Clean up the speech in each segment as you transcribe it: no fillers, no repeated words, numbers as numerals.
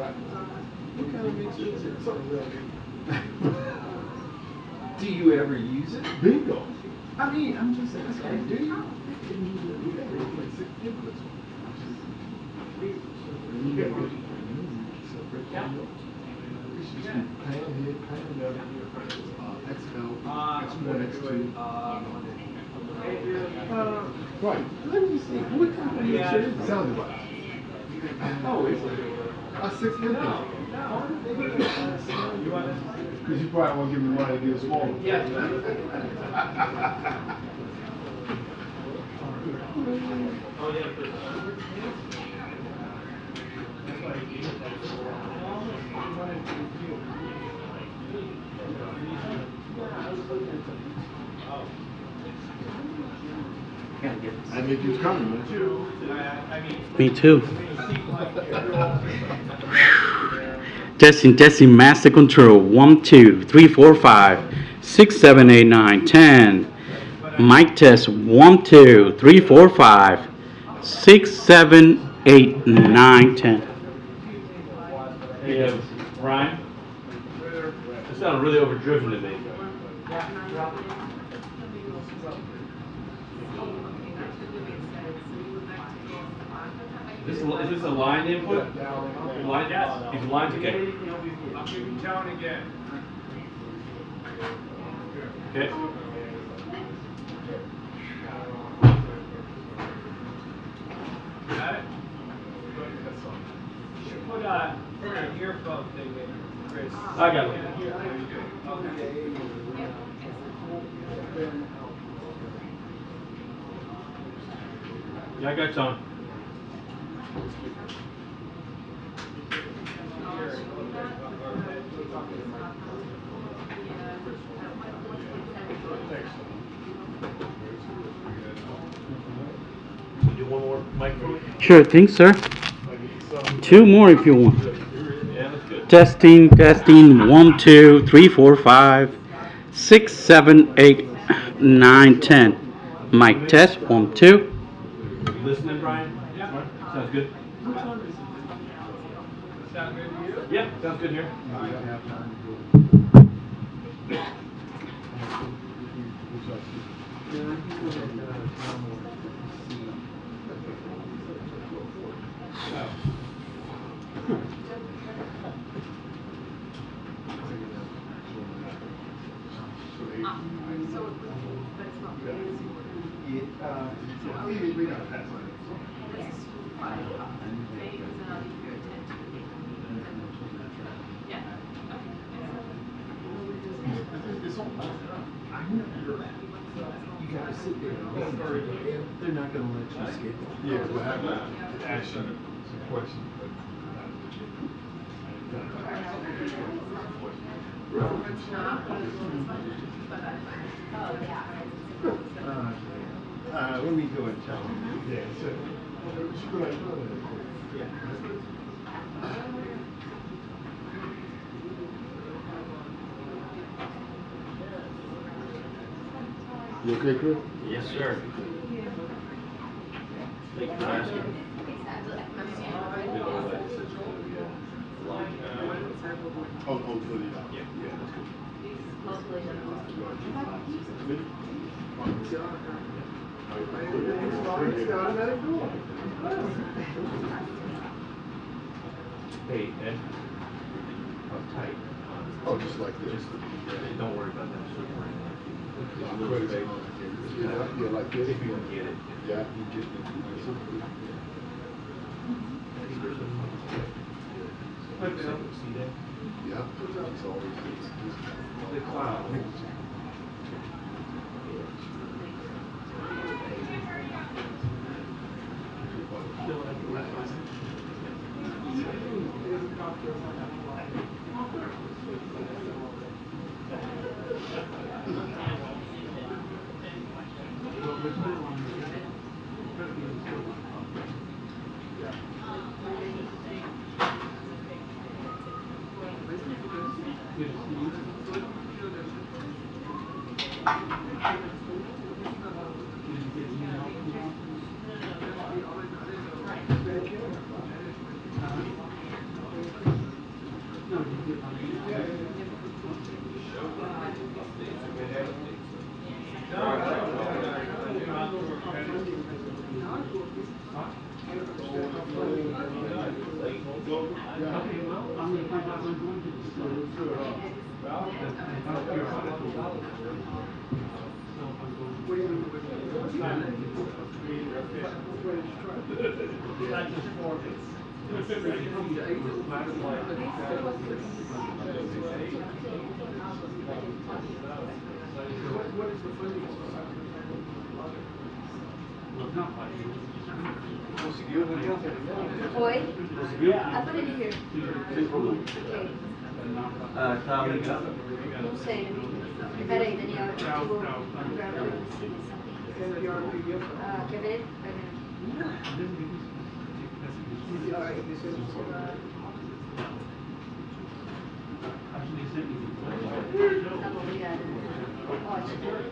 What kind of mixture is it? Something real good. Do you ever use it? Bingo. I mean, I'm just asking, do you? Right. Let me see. What kind of mixture is it? Sounded like. Oh, is it? A 6 inch. Because you probably won't give me money to get a smaller. Yeah. Oh, yeah. I think you was coming, weren't you? Me too. Testing, master control. 1, 2, 3, 4, 5, 6, 7, 8, 9, 10. Mic test. 1, 2, 3, 4, 5, 6, 7, 8, 9, 10. Hey, Brian? That sounded really overdriven to me. Is this a line input? Line? Yes. Is lines okay? I'll give you tone again. Okay. Got it? You should put an earphone thing in, Chris. I got it. Yeah, I got some. Do one more microphone? Sure thing, sir. 2 more if you want. Yeah, that's good. Testing. 1, 2, 3, 4, 5, 6, 7, 8, 9, 10. Mic test. 1, 2. You listening, Brian? Yeah. Sounds good. Sound good to you? Yeah, sounds good here. You gotta sit there and they're not gonna let you skip. Yeah, we'll have to ask you some questions. Let me go and tell him. Yeah, so you okay, Chris? Yes, sir. Thank you for asking. Oh, for the yeah, that's good. Hey, Ed. Tight. Oh, just like this. Don't worry about that. Yeah, like this. If you can get it. Yeah, you get it. See that? Yeah, it's always The cloud. Oi? Ah, peraí, here. Okay. Tá legal. Não sei. Peraí, Daniel, eu vou grab quer ver? Vai ver. Tá bom, obrigada. Ótimo.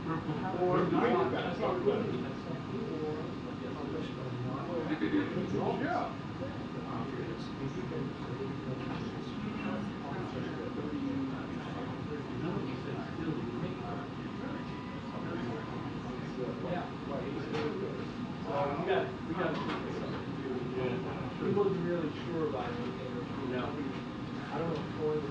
We wasn't really sure about it. No. I don't know if Troy was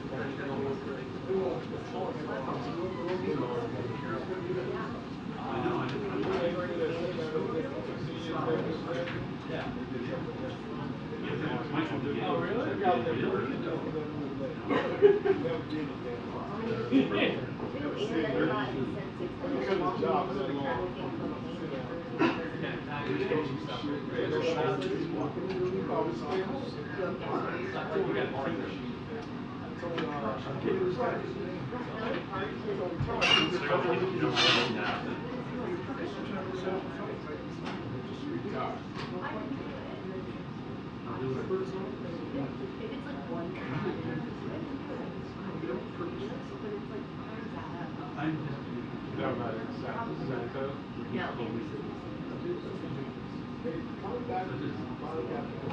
Oh, really? Because his job is that long.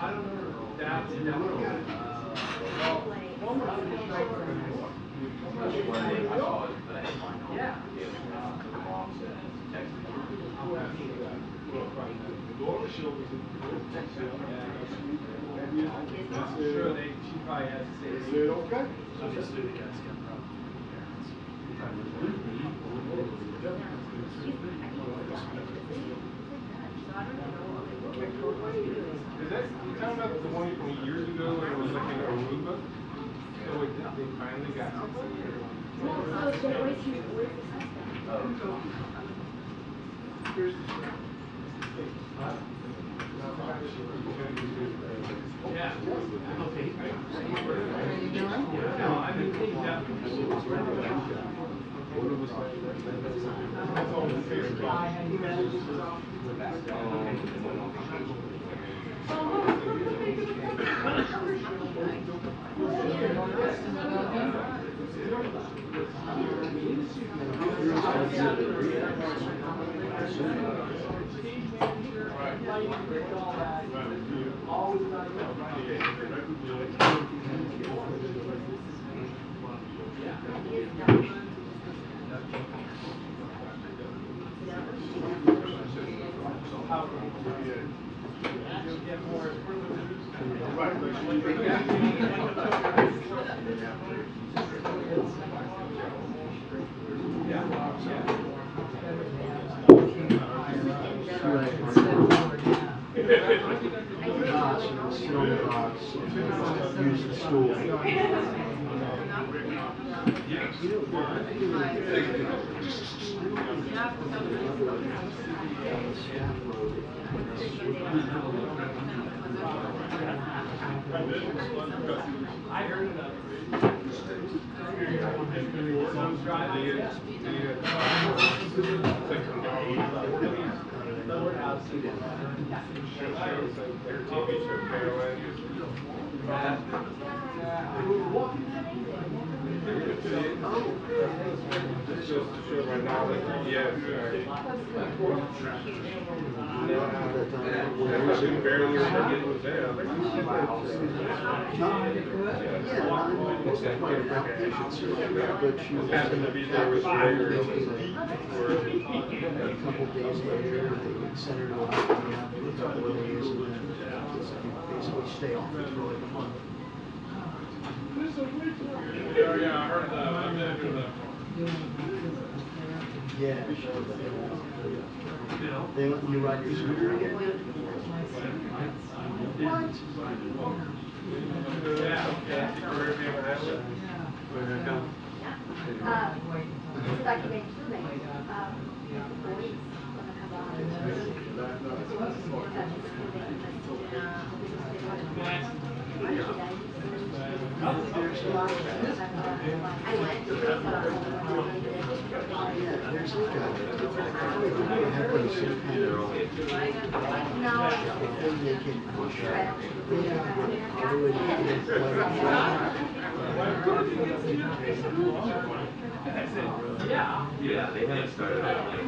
I don't know. That's sure she probably has to say. Is it okay? Obviously, the guy's got problems with Is that, you talking about the one from years ago where it was like in Aruba? So they finally got Yeah. No, I mean, use the stool. I heard it. But she happened to be there with her a couple days later. They sent her to a couple of days and then basically stay off for like a month. Yeah, I heard that. Yeah. They let you ride your scooter again? What? Yeah, okay. Yeah, they had started out like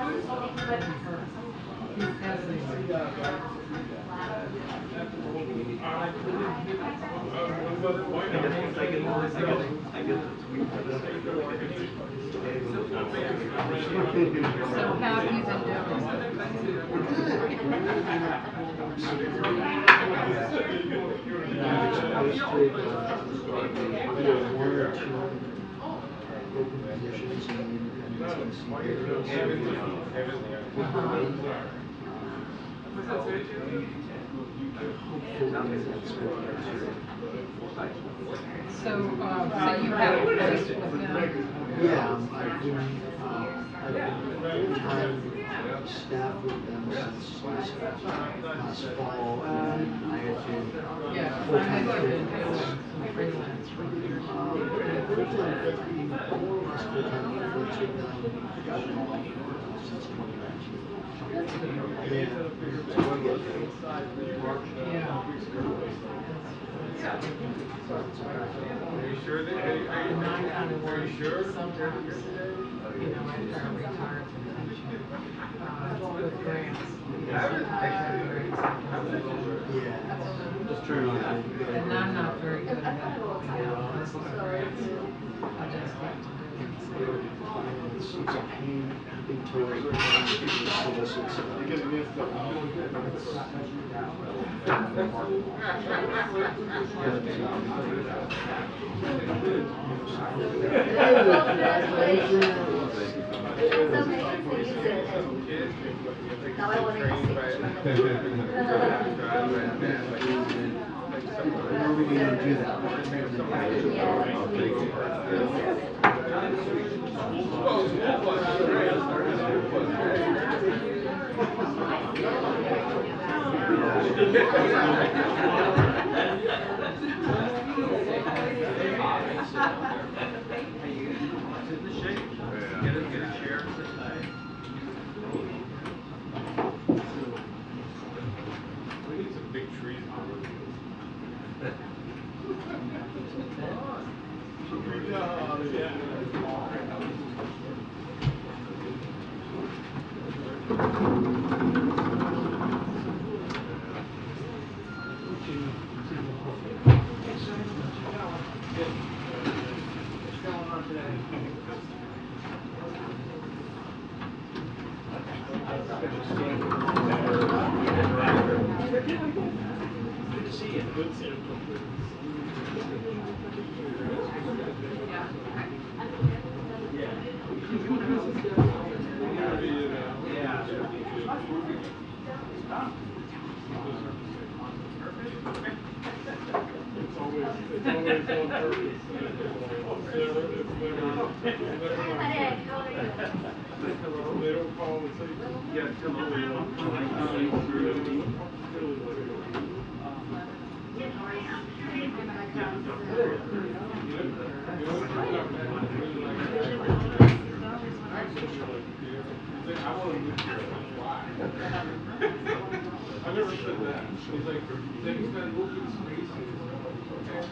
So how have you been So you have a place with them? Yeah, I've been full-time staff with them since last fall, and I had been Yeah, full-time I have been doing freelance. some freelance for years. Last full-time freelance with them since 2019. That's good. Yeah, so I get paid. Yeah. Are you sure that And I kind of worry sometimes, after I retire from pension, with grants. Sometimes I grants. Yeah, just trying to. And I'm not very good at helping out personal grants. I just like to do it. It's a pain until it solicits. How are we going to do that? I never said that. He's like, then he's got open spaces. Okay.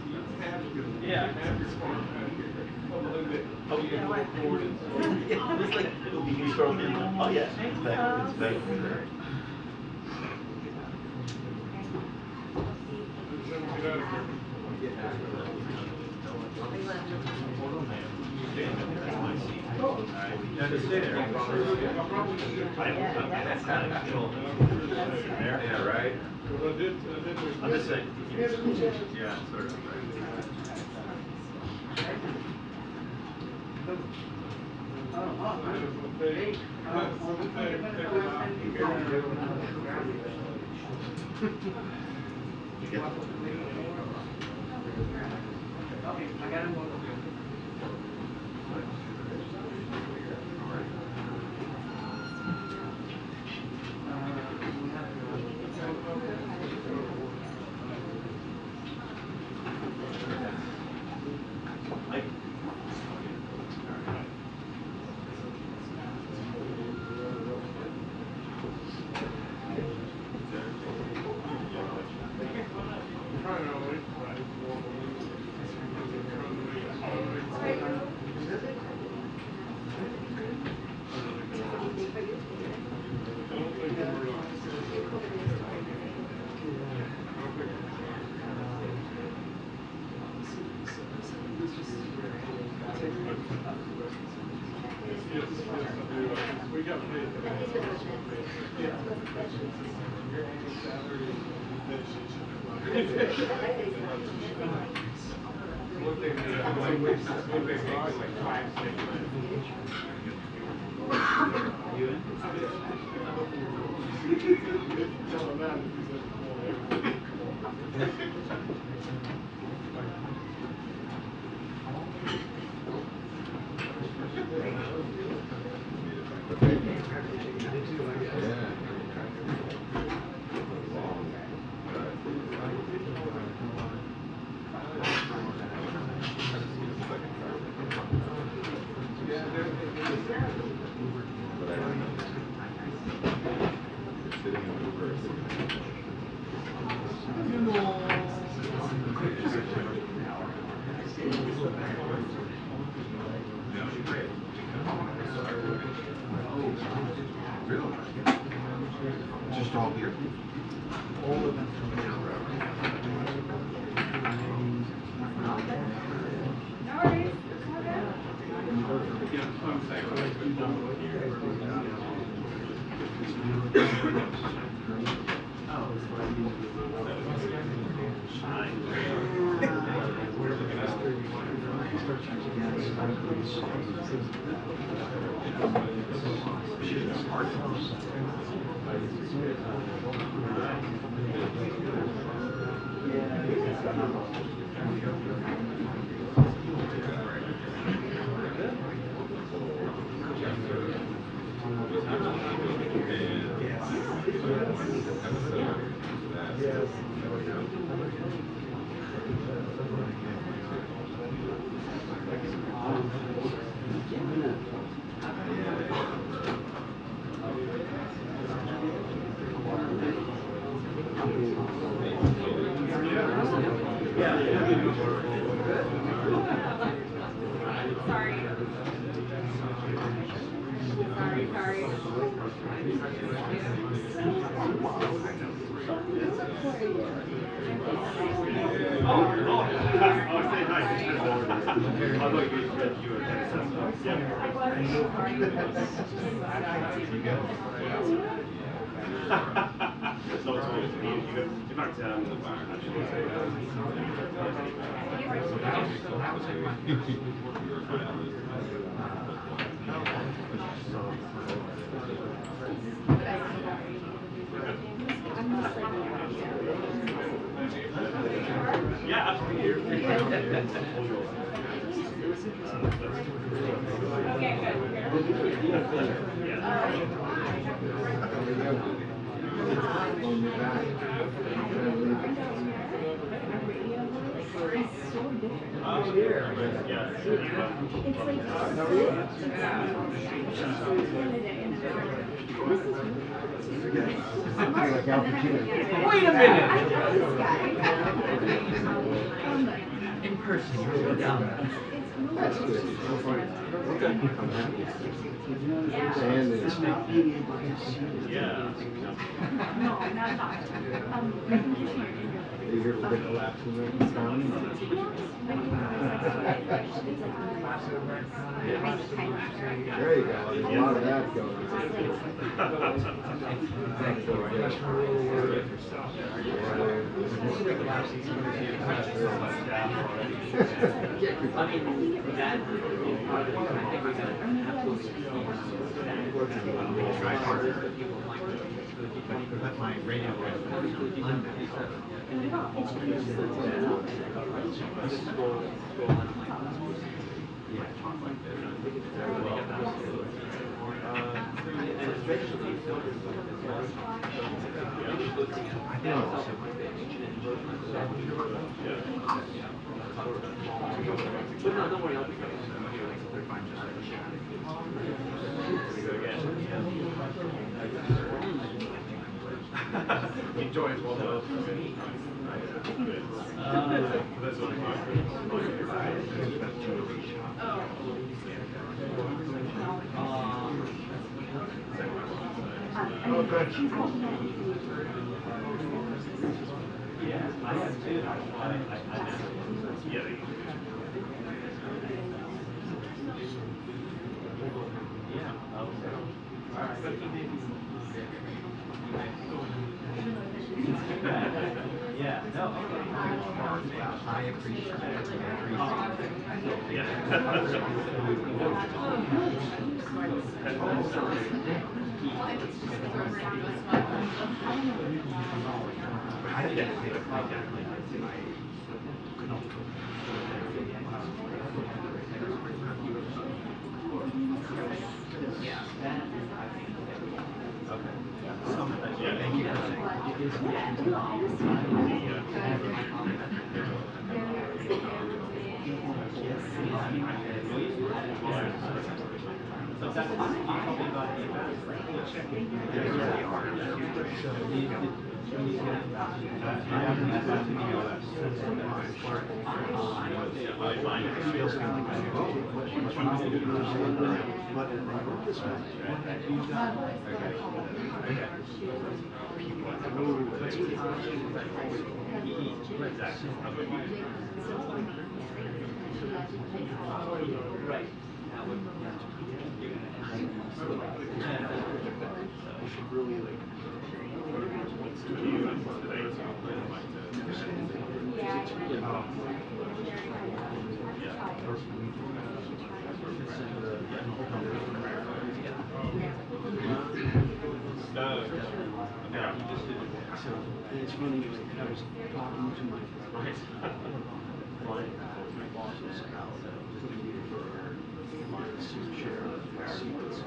You have to. Yeah. You have your farm out here. Oh, you can go forward and It's like, it'll be historical. Oh, yeah, it's better, it's better. get out of here. Yeah, right? Well, I did. I'm just saying. Yeah, sort of. Just all here? Wait a minute! In person, you're so down. That's good. I'm happy. And it's not being able to see it. Are you here for the collapse of the economy? There you go. There's a lot of that going My radio Enjoy it well. Yeah, I have too. Yeah. Yeah, no. I appreciate it. So it's funny, I was talking to my bosses about looking for my share of secrets,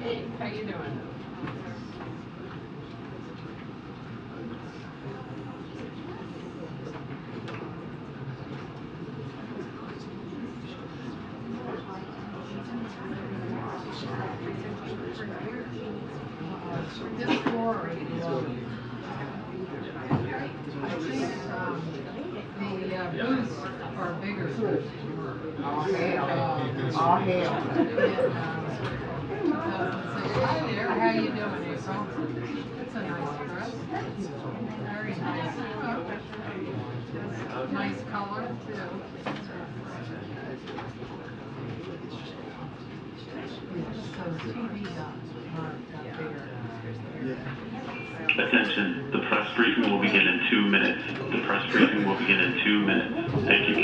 Hey, how you doing? This floor is loaded. I think the booths are bigger. All hail. All hail. Hi there, how you doing, April? That's a nice dress. Very nice. Nice color, too. So TV got bigger. Attention, the press briefing will begin in 2 minutes. The press briefing will begin in 2 minutes. Thank you.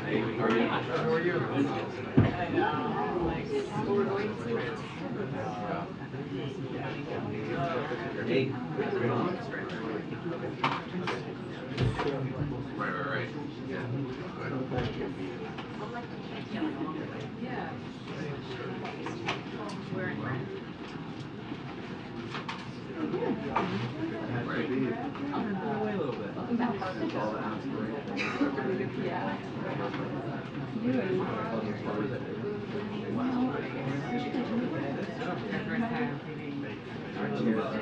How are you? Right.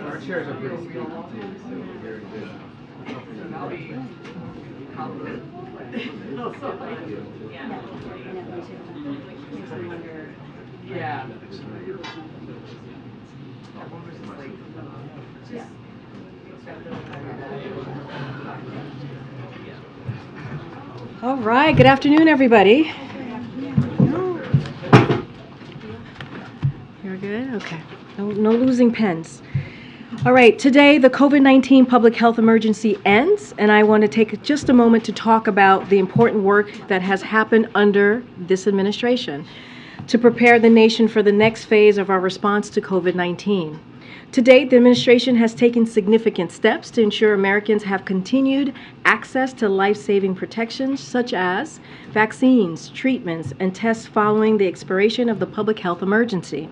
Our chairs are pretty steep, too, so very good. Yeah. All right, good afternoon, everybody. You're good? Okay. No losing pens. All right, today the COVID-19 public health emergency ends, and I want to take just a moment to talk about the important work that has happened under this administration to prepare the nation for the next phase of our response to COVID-19. To date, the administration has taken significant steps to ensure Americans have continued access to life-saving protections such as vaccines, treatments, and tests following the expiration of the public health emergency.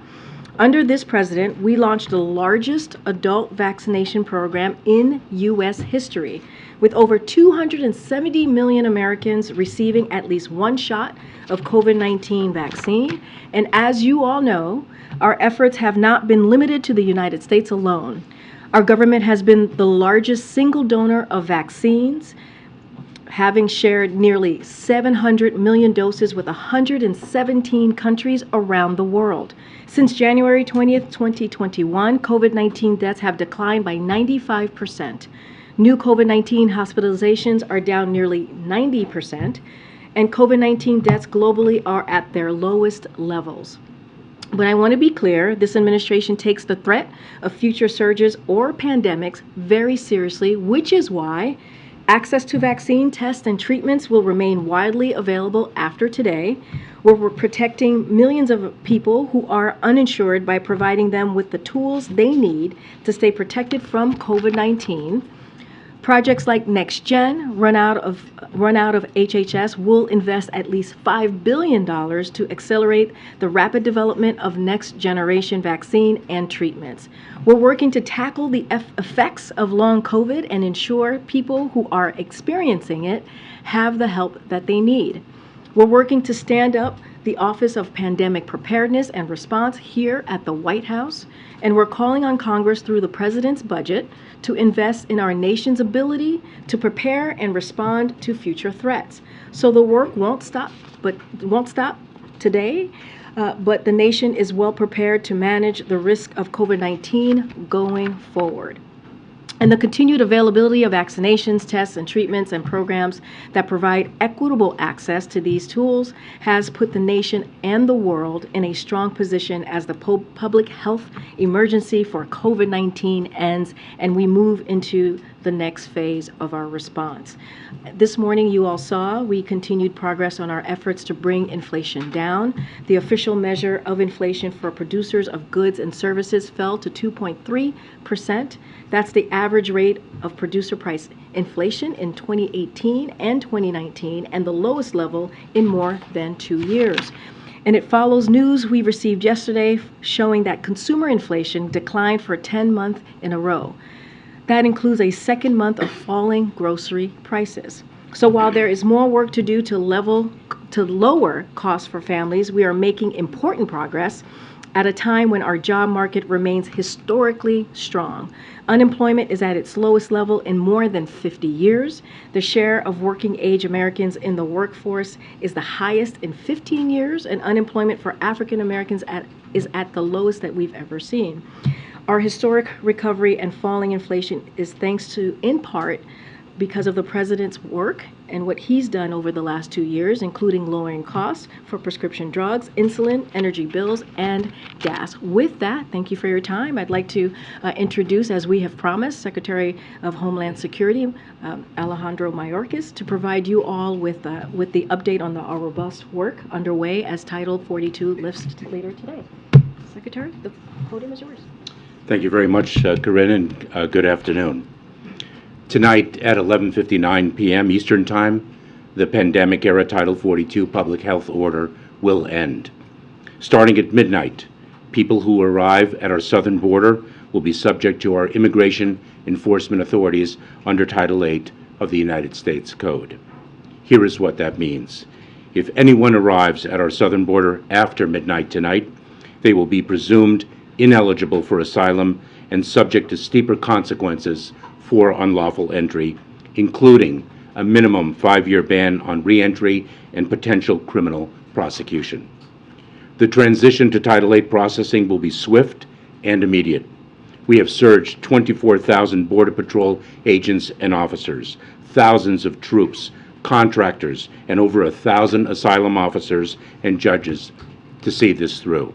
Under this president, we launched the largest adult vaccination program in U.S. history, with over 270 million Americans receiving at least one shot of COVID-19 vaccine. And as you all know, our efforts have not been limited to the United States alone. Our government has been the largest single donor of vaccines, having shared nearly 700 million doses with 117 countries around the world. Since January 20th, 2021, COVID-19 deaths have declined by 95%. New COVID-19 hospitalizations are down nearly 90%, and COVID-19 deaths globally are at their lowest levels. But I want to be clear, this administration takes the threat of future surges or pandemics very seriously, which is why access to vaccine tests and treatments will remain widely available after today, where we're protecting millions of people who are uninsured by providing them with the tools they need to stay protected from COVID-19. Projects like NextGen, run out of HHS, will invest at least $5 billion to accelerate the rapid development of next-generation vaccine and treatments. We're working to tackle the effects of long COVID and ensure people who are experiencing it have the help that they need. We're working to stand up the Office of Pandemic Preparedness and Response here at the White House, and we're calling on Congress through the President's budget to invest in our nation's ability to prepare and respond to future threats. So the work won't stop today, but the nation is well prepared to manage the risk of COVID-19 going forward. And the continued availability of vaccinations, tests, and treatments and programs that provide equitable access to these tools has put the nation and the world in a strong position as the public health emergency for COVID-19 ends and we move into the next phase of our response. This morning, you all saw we continued progress on our efforts to bring inflation down. The official measure of inflation for producers of goods and services fell to 2.3%. That's the average rate of producer price inflation in 2018 and 2019, and the lowest level in more than 2 years. And it follows news we received yesterday showing that consumer inflation declined for 10 months in a row. That includes a second month of falling grocery prices. So while there is more work to do to lower costs for families, we are making important progress at a time when our job market remains historically strong. Unemployment is at its lowest level in more than 50 years. The share of working age Americans in the workforce is the highest in 15 years, and unemployment for African Americans is at the lowest that we've ever seen. Our historic recovery and falling inflation is thanks to, in part, because of the president's work and what he's done over the last 2 years, including lowering costs for prescription drugs, insulin, energy bills, and gas. With that, thank you for your time. I'd like to introduce, as we have promised, Secretary of Homeland Security, Alejandro Mayorkas, to provide you all with the update on our robust work underway as Title 42 lifts later today. Secretary, the podium is yours. Thank you very much, Corinne, and good afternoon. Tonight at 11:59 p.m. Eastern Time, the pandemic-era Title 42 public health order will end. Starting at midnight, people who arrive at our southern border will be subject to our immigration enforcement authorities under Title 8 of the United States Code. Here is what that means. If anyone arrives at our southern border after midnight tonight, they will be presumed ineligible for asylum and subject to steeper consequences for unlawful entry, including a minimum 5-year ban on re-entry and potential criminal prosecution. The transition to Title 8 processing will be swift and immediate. We have surged 24,000 Border Patrol agents and officers, thousands of troops, contractors, and over 1,000 asylum officers and judges to see this through.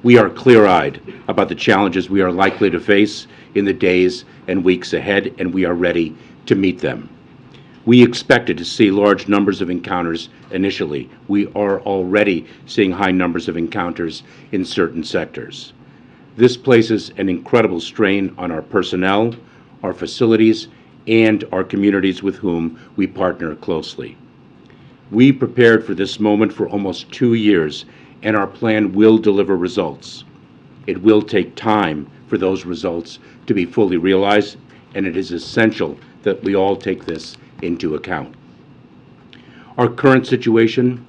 We are clear-eyed about the challenges we are likely to face in the days and weeks ahead, and we are ready to meet them. We expected to see large numbers of encounters initially. We are already seeing high numbers of encounters in certain sectors. This places an incredible strain on our personnel, our facilities, and our communities with whom we partner closely. We prepared for this moment for almost 2 years, and our plan will deliver results. It will take time for those results to be fully realized, and it is essential that we all take this into account. Our current situation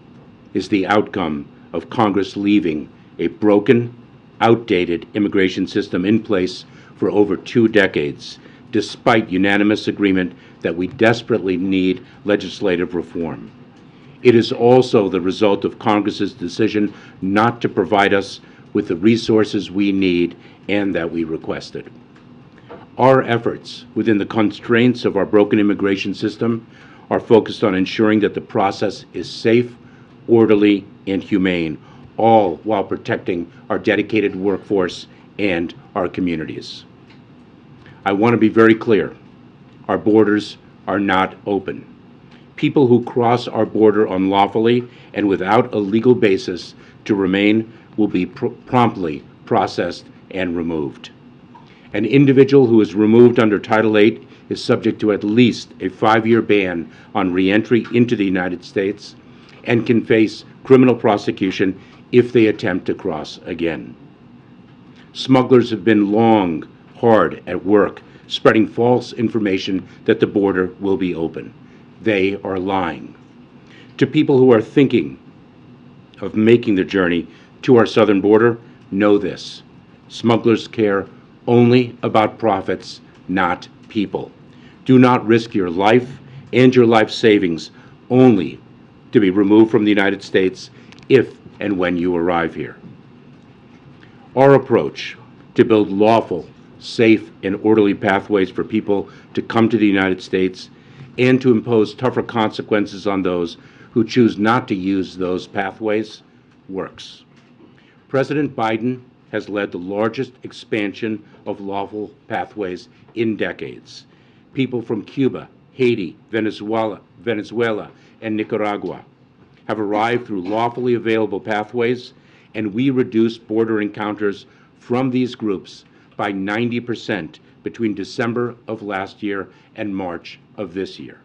is the outcome of Congress leaving a broken, outdated immigration system in place for over 2 decades, despite unanimous agreement that we desperately need legislative reform. It is also the result of Congress's decision not to provide us with the resources we need and that we requested. Our efforts within the constraints of our broken immigration system are focused on ensuring that the process is safe, orderly, and humane, all while protecting our dedicated workforce and our communities. I want to be very clear. Our borders are not open. People who cross our border unlawfully and without a legal basis to remain will be promptly processed and removed. An individual who is removed under Title 8 is subject to at least a 5-year ban on re-entry into the United States and can face criminal prosecution if they attempt to cross again. Smugglers have been long, hard at work, spreading false information that the border will be open. They are lying. To people who are thinking of making the journey to our southern border, know this. Smugglers care only about profits, not people. Do not risk your life and your life savings only to be removed from the United States if and when you arrive here. Our approach to build lawful, safe, and orderly pathways for people to come to the United States and to impose tougher consequences on those who choose not to use those pathways works. President Biden has led the largest expansion of lawful pathways in decades. People from Cuba, Haiti, Venezuela, and Nicaragua have arrived through lawfully available pathways, and we reduced border encounters from these groups by 90% between December of last year and March of this year.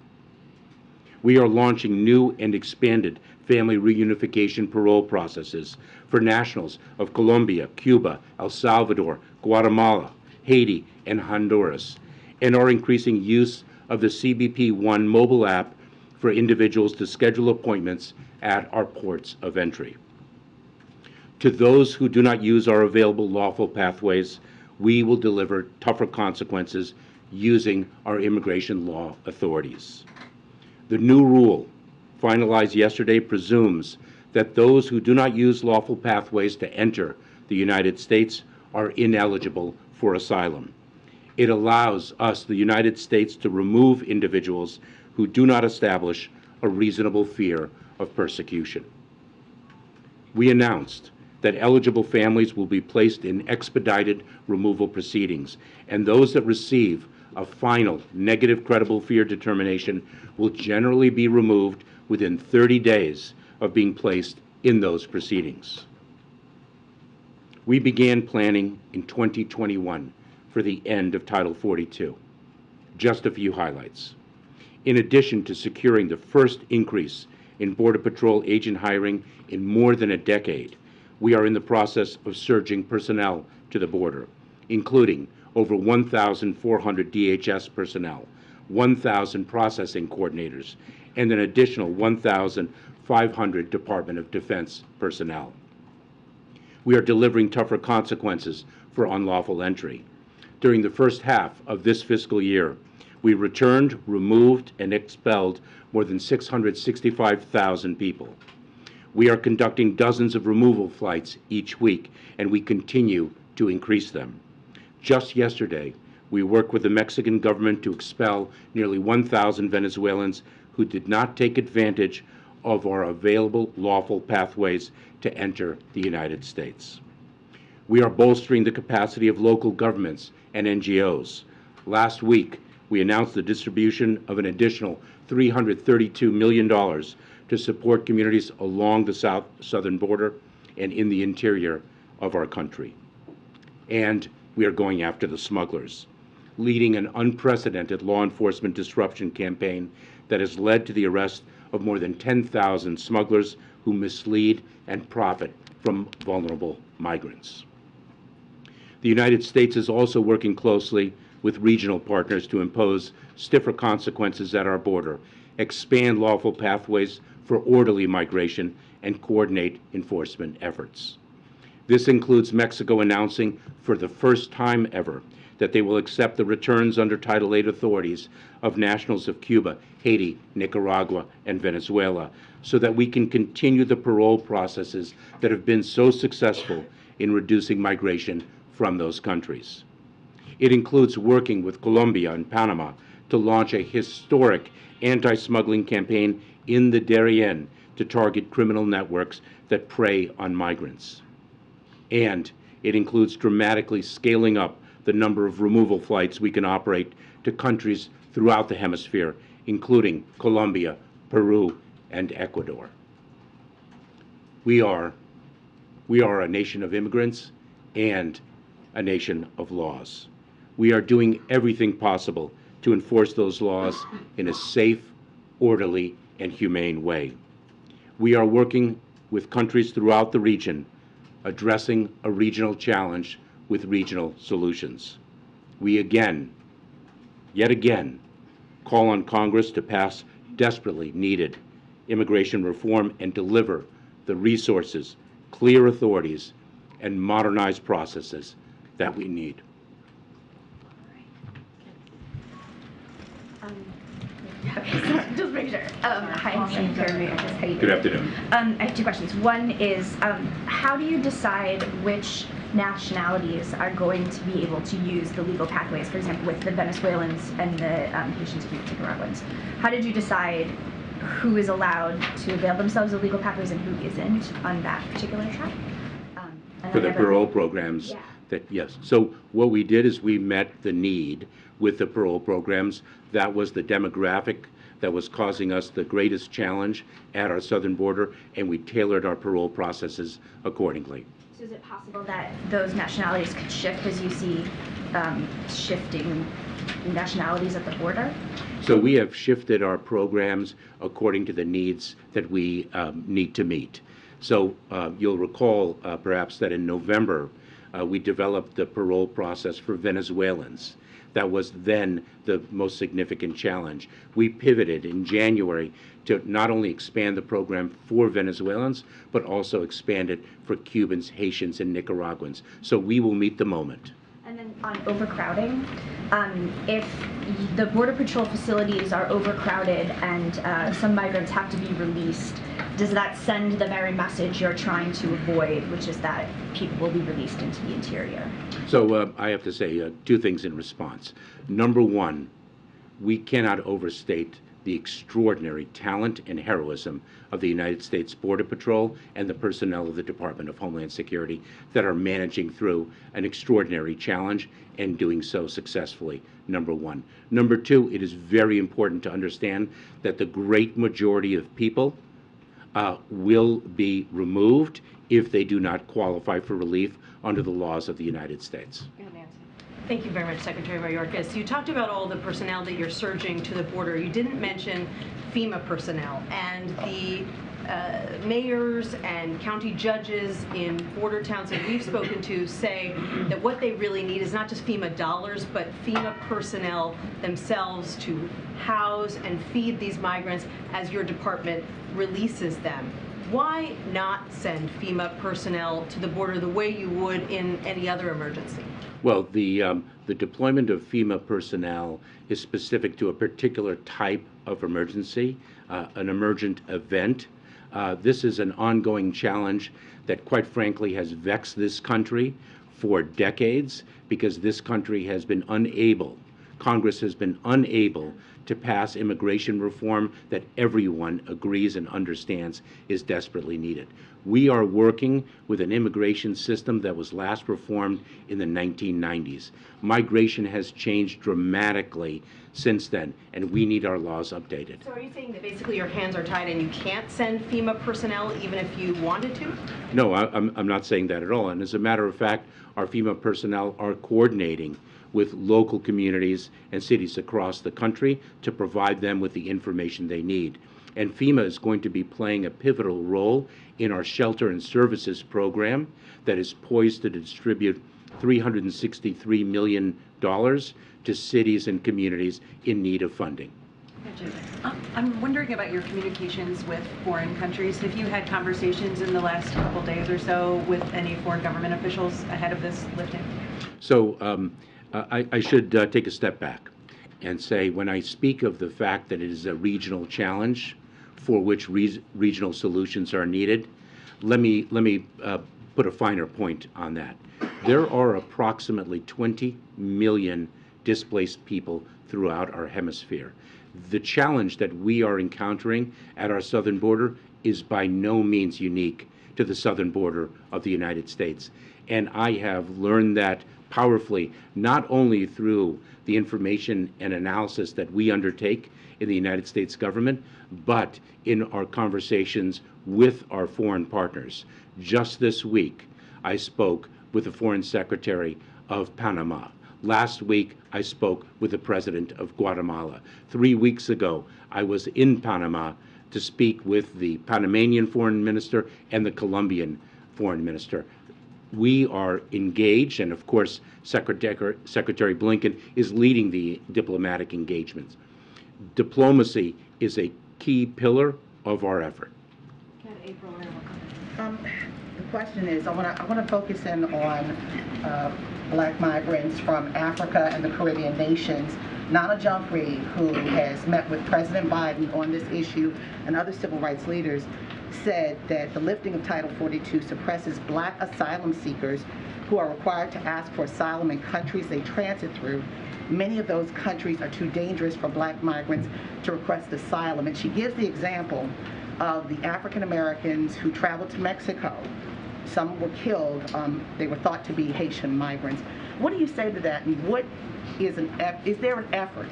We are launching new and expanded family reunification parole processes for nationals of Colombia, Cuba, El Salvador, Guatemala, Haiti, and Honduras, and are increasing use of the CBP One mobile app for individuals to schedule appointments at our ports of entry. To those who do not use our available lawful pathways, we will deliver tougher consequences using our immigration law authorities. The new rule, finalized yesterday, presumes that those who do not use lawful pathways to enter the United States are ineligible for asylum. It allows us, the United States, to remove individuals who do not establish a reasonable fear of persecution. We announced that eligible families will be placed in expedited removal proceedings, and those that receive a final negative credible fear determination will generally be removed within 30 days of being placed in those proceedings. We began planning in 2021 for the end of Title 42. Just a few highlights. In addition to securing the first increase in Border Patrol agent hiring in more than a decade, we are in the process of surging personnel to the border, including over 1,400 DHS personnel, 1,000 processing coordinators, and an additional 1,500 Department of Defense personnel. We are delivering tougher consequences for unlawful entry. During the first half of this fiscal year, we returned, removed, and expelled more than 665,000 people. We are conducting dozens of removal flights each week, and we continue to increase them. Just yesterday, we worked with the Mexican government to expel nearly 1,000 Venezuelans who did not take advantage of our available lawful pathways to enter the United States. We are bolstering the capacity of local governments and NGOs. Last week, we announced the distribution of an additional $332 million to support communities along the southern border and in the interior of our country. And we are going after the smugglers, leading an unprecedented law enforcement disruption campaign that has led to the arrest of more than 10,000 smugglers who mislead and profit from vulnerable migrants. The United States is also working closely with regional partners to impose stiffer consequences at our border, expand lawful pathways for orderly migration, and coordinate enforcement efforts. This includes Mexico announcing for the first time ever that they will accept the returns under Title VIII authorities of nationals of Cuba, Haiti, Nicaragua, and Venezuela, so that we can continue the parole processes that have been so successful in reducing migration from those countries. It includes working with Colombia and Panama to launch a historic anti-smuggling campaign in the Darien to target criminal networks that prey on migrants. And it includes dramatically scaling up the number of removal flights we can operate to countries throughout the hemisphere, including Colombia, Peru, and Ecuador. We are a nation of immigrants and a nation of laws. We are doing everything possible to enforce those laws in a safe, orderly, and humane way. We are working with countries throughout the region, addressing a regional challenge with regional solutions. We yet again, call on Congress to pass desperately needed immigration reform and deliver the resources, clear authorities, and modernized processes that we need. Okay, so just make sure. Hi, I'm Secretary. How you doing? Good afternoon. I have two questions. One is, how do you decide which nationalities are going to be able to use the legal pathways, for example, with the Venezuelans and the Haitians and Nicaraguans? How did you decide who is allowed to avail themselves of legal pathways and who isn't on that particular track? For the parole programs? Yeah. Yes. So what we did is we met the need with the parole programs. That was the demographic that was causing us the greatest challenge at our southern border, and we tailored our parole processes accordingly. So is it possible that those nationalities could shift as you see shifting nationalities at the border? So we have shifted our programs according to the needs that we need to meet. So you'll recall perhaps that in November, we developed the parole process for Venezuelans. That was then the most significant challenge. We pivoted in January to not only expand the program for Venezuelans, but also expand it for Cubans, Haitians, and Nicaraguans. So we will meet the moment. And then on overcrowding, if the Border Patrol facilities are overcrowded and some migrants have to be released, does that send the very message you're trying to avoid, which is that people will be released into the interior? So I have to say two things in response. Number one, we cannot overstate the extraordinary talent and heroism of the United States Border Patrol and the personnel of the Department of Homeland Security that are managing through an extraordinary challenge and doing so successfully, number one. Number two, it is very important to understand that the great majority of people will be removed if they do not qualify for relief under the laws of the United States. Thank you very much, Secretary Mayorkas. You talked about all the personnel that you're surging to the border. You didn't mention FEMA personnel, and the mayors and county judges in border towns that we've spoken to say that what they really need is not just FEMA dollars, but FEMA personnel themselves to house and feed these migrants as your department releases them. Why not send FEMA personnel to the border the way you would in any other emergency? Well, the deployment of FEMA personnel is specific to a particular type of emergency, an emergent event. This is an ongoing challenge that, quite frankly, has vexed this country for decades because this country has been unable, Congress has been unable to pass immigration reform that everyone agrees and understands is desperately needed. We are working with an immigration system that was last reformed in the 1990s. Migration has changed dramatically since then, and we need our laws updated. So are you saying that basically your hands are tied and you can't send FEMA personnel even if you wanted to? No, I'm not saying that at all. And as a matter of fact, our FEMA personnel are coordinating with local communities and cities across the country to provide them with the information they need. And FEMA is going to be playing a pivotal role in our shelter and services program that is poised to distribute $363 million to cities and communities in need of funding. I'm wondering about your communications with foreign countries. Have you had conversations in the last couple days or so with any foreign government officials ahead of this lifting? So I should take a step back and say, when I speak of the fact that it is a regional challenge for which regional solutions are needed, let me put a finer point on that. There are approximately 20 million displaced people throughout our hemisphere. The challenge that we are encountering at our southern border is by no means unique to the southern border of the United States. And I have learned that powerfully, not only through the information and analysis that we undertake in the United States government, but in our conversations with our foreign partners. Just this week, I spoke with the Foreign Secretary of Panama. Last week, I spoke with the President of Guatemala. 3 weeks ago, I was in Panama to speak with the Panamanian Foreign Minister and the Colombian Foreign Minister. We are engaged, and of course, Secretary Blinken is leading the diplomatic engagements. Diplomacy is a key pillar of our effort. The question is, I want to focus in on black migrants from Africa and the Caribbean nations. Nana Jumfrey, who has met with President Biden on this issue and other civil rights leaders, said that the lifting of Title 42 suppresses black asylum seekers who are required to ask for asylum in countries they transit through. Many of those countries are too dangerous for black migrants to request asylum. And she gives the example of the African Americans who traveled to Mexico. Some were killed. They were thought to be Haitian migrants. What do you say to that? And what is there an effort?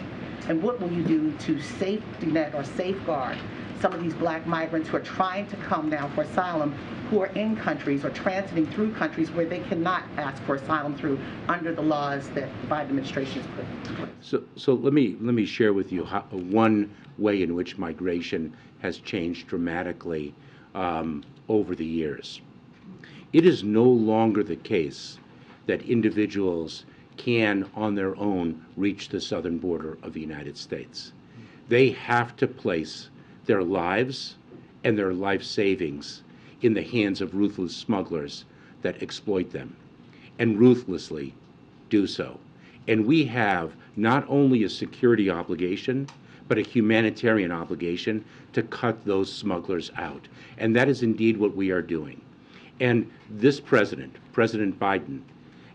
And what will you do to safety net or safeguard some of these black migrants who are trying to come now for asylum, who are in countries or transiting through countries where they cannot ask for asylum through under the laws that the Biden administration has put in place? So let me share with you one way in which migration has changed dramatically over the years. It is no longer the case that individuals can, on their own, reach the southern border of the United States. They have to place their lives and their life savings in the hands of ruthless smugglers that exploit them and ruthlessly do so. And we have not only a security obligation, but a humanitarian obligation to cut those smugglers out. And that is indeed what we are doing. And this president, President Biden,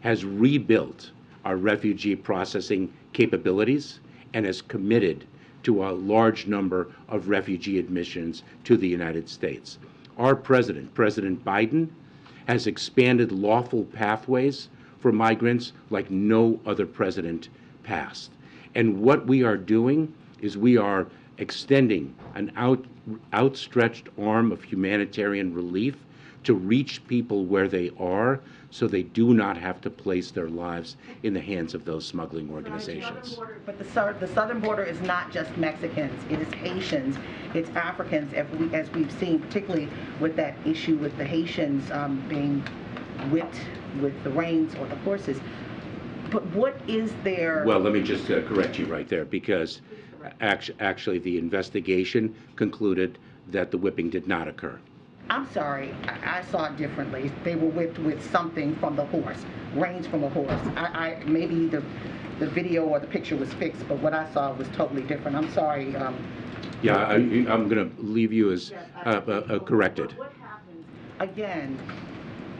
has rebuilt our refugee processing capabilities and has committed to a large number of refugee admissions to the United States. Our president, President Biden, has expanded lawful pathways for migrants like no other president past. And what we are doing is we are extending an outstretched arm of humanitarian relief to reach people where they are so they do not have to place their lives in the hands of those smuggling organizations. But the southern border is not just Mexicans, it is Haitians, it's Africans, as we've seen, particularly with that issue with the Haitians being whipped with the reins or the horses. But what is there? Well, let me just correct you right there, because actually the investigation concluded that the whipping did not occur. I'm sorry, I saw it differently. They were whipped with something from the horse, reins from a horse. Maybe the video or the picture was fixed, but what I saw was totally different. I'm sorry. Yeah, I'm going to leave you as corrected. What happens? Again,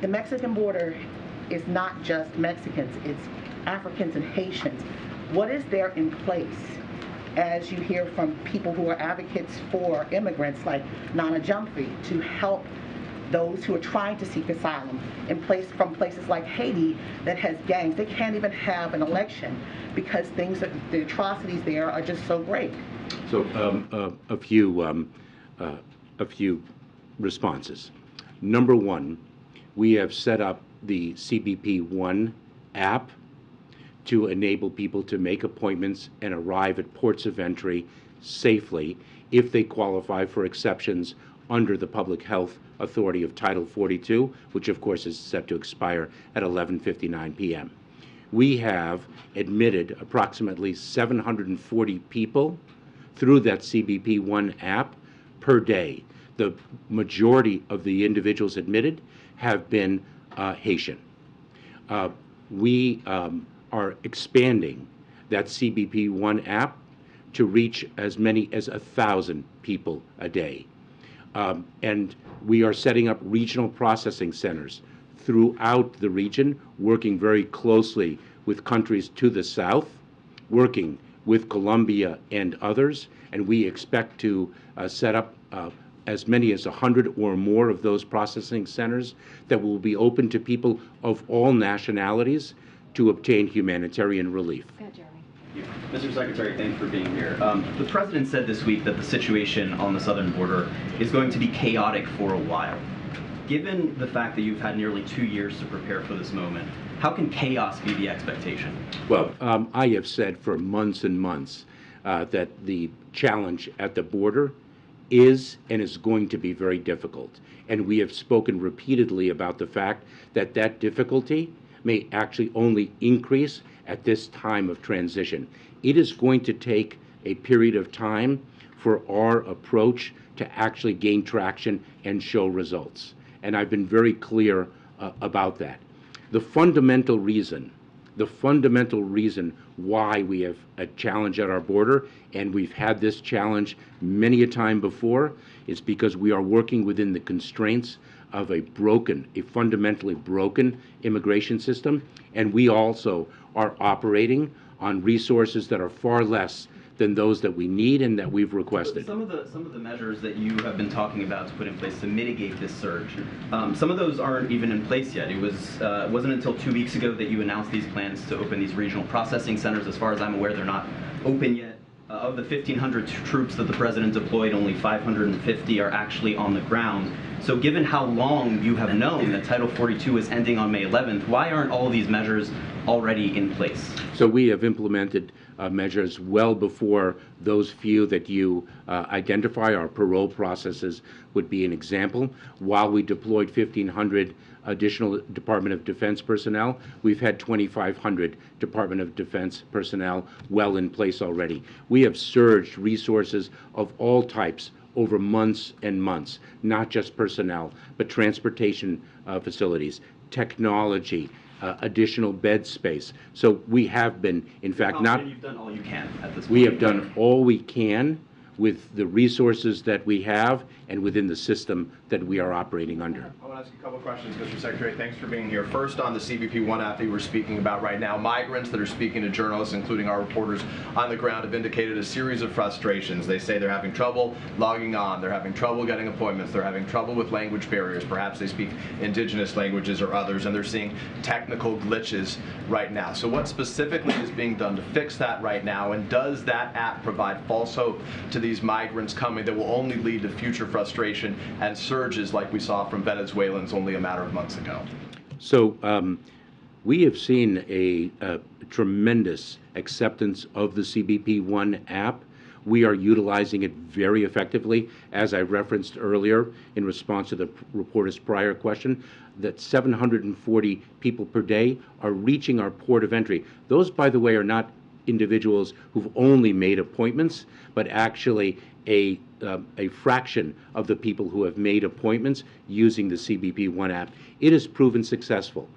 the Mexican border is not just Mexicans, it's Africans and Haitians. What is there in place, as you hear from people who are advocates for immigrants like Nana Jumphrey, to help those who are trying to seek asylum from places like Haiti that has gangs? They can't even have an election because the atrocities there are just so great. So a few responses. Number one, we have set up the CBP One app to enable people to make appointments and arrive at ports of entry safely if they qualify for exceptions under the Public Health Authority of Title 42, which of course is set to expire at 11:59 p.m. We have admitted approximately 740 people through that CBP One app per day. The majority of the individuals admitted have been Haitian. We are expanding that CBP One app to reach as many as 1,000 people a day. And we are setting up regional processing centers throughout the region, working very closely with countries to the south, working with Colombia and others, and we expect to set up as many as 100 or more of those processing centers that will be open to people of all nationalities to obtain humanitarian relief. Mr. Secretary, thanks for being here. The President said this week that the situation on the southern border is going to be chaotic for a while. Given the fact that you've had nearly 2 years to prepare for this moment, how can chaos be the expectation? Well, I have said for months and months that the challenge at the border is and is going to be very difficult. And we have spoken repeatedly about the fact that that difficulty may actually only increase at this time of transition. It is going to take a period of time for our approach to actually gain traction and show results. And I've been very clear about that. The fundamental reason why we have a challenge at our border, and we've had this challenge many a time before, is because we are working within the constraints of a fundamentally broken immigration system, and we also are operating on resources that are far less than those that we need and that we've requested. Some of the measures that you have been talking about to put in place to mitigate this surge, some of those aren't even in place yet. It wasn't until 2 weeks ago that you announced these plans to open these regional processing centers. As far as I'm aware, they're not open yet. Of the 1,500 troops that the President deployed, only 550 are actually on the ground. So given how long you have known that Title 42 is ending on May 11th, why aren't all these measures already in place? So we have implemented measures well before those few that you identify. Our parole processes would be an example. While we deployed 1,500 additional Department of Defense personnel, we've had 2,500 Department of Defense personnel well in place already. We have surged resources of all types over months and months, not just personnel, but transportation facilities, technology, additional bed space. So we have been, in fact, not... You've done all you can at this point. We have done all we can with the resources that we have and within the system that we are operating under. I want to ask you a couple of questions, Mr. Secretary. Thanks for being here. First, on the CBP One app that you were speaking about right now, migrants that are speaking to journalists, including our reporters on the ground, have indicated a series of frustrations. They say they're having trouble logging on, they're having trouble getting appointments, they're having trouble with language barriers. Perhaps they speak indigenous languages or others, and they're seeing technical glitches right now. So what specifically is being done to fix that right now, and does that app provide false hope to these migrants coming that will only lead to future frustration and surges like we saw from Venezuelans only a matter of months ago? So we have seen a tremendous acceptance of the CBP One app. We are utilizing it very effectively. As I referenced earlier in response to the reporter's prior question, that 740 people per day are reaching our port of entry. Those, by the way, are not individuals who've only made appointments, but actually a fraction of the people who have made appointments using the CBP One app. It has proven successful.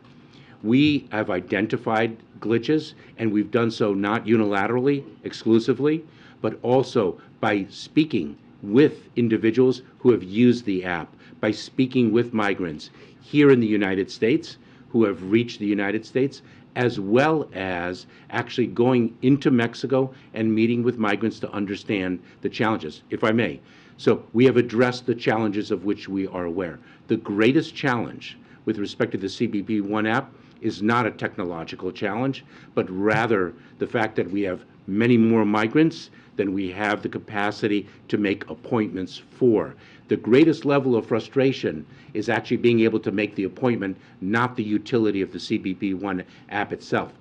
We have identified glitches, and we've done so not unilaterally, exclusively, but also by speaking with individuals who have used the app, by speaking with migrants here in the United States who have reached the United States, as well as actually going into Mexico and meeting with migrants to understand the challenges, if I may. So we have addressed the challenges of which we are aware. The greatest challenge with respect to the CBP One app is not a technological challenge, but rather the fact that we have many more migrants than we have the capacity to make appointments for. The greatest level of frustration is actually being able to make the appointment, not the utility of the CBP One app itself.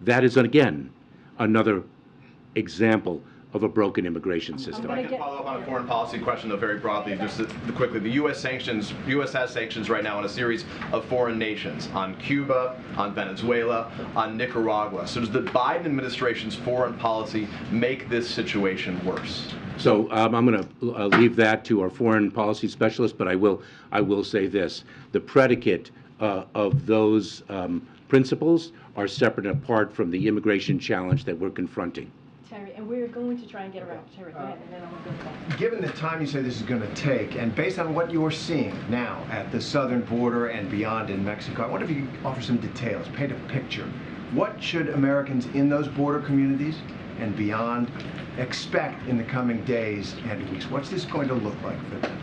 That is, again, another example of a broken immigration system. If I can follow up on a foreign policy question, though, very broadly, just quickly. The U.S. has sanctions right now on a series of foreign nations, on Cuba, on Venezuela, on Nicaragua. So does the Biden administration's foreign policy make this situation worse? So I'm going to leave that to our foreign policy specialist, but I will say this. The predicate of those principles are separate and apart from the immigration challenge that we're confronting. Terry, and we're going to try and get around. Terry, go ahead, and then I'll go back. Given the time you say this is going to take, and based on what you're seeing now at the southern border and beyond in Mexico, I wonder if you could offer some details, paint a picture. What should Americans in those border communities and beyond expect in the coming days and weeks? What's this going to look like for them?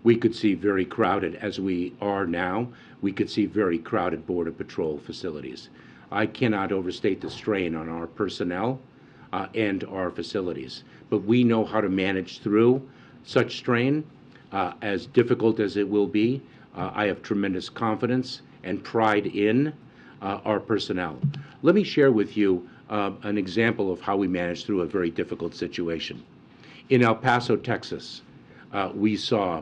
We could see very crowded, as we are now, we could see very crowded Border Patrol facilities. I cannot overstate the strain on our personnel and our facilities. But we know how to manage through such strain, as difficult as it will be. I have tremendous confidence and pride in our personnel. Let me share with you an example of how we managed through a very difficult situation. In El Paso, Texas, we saw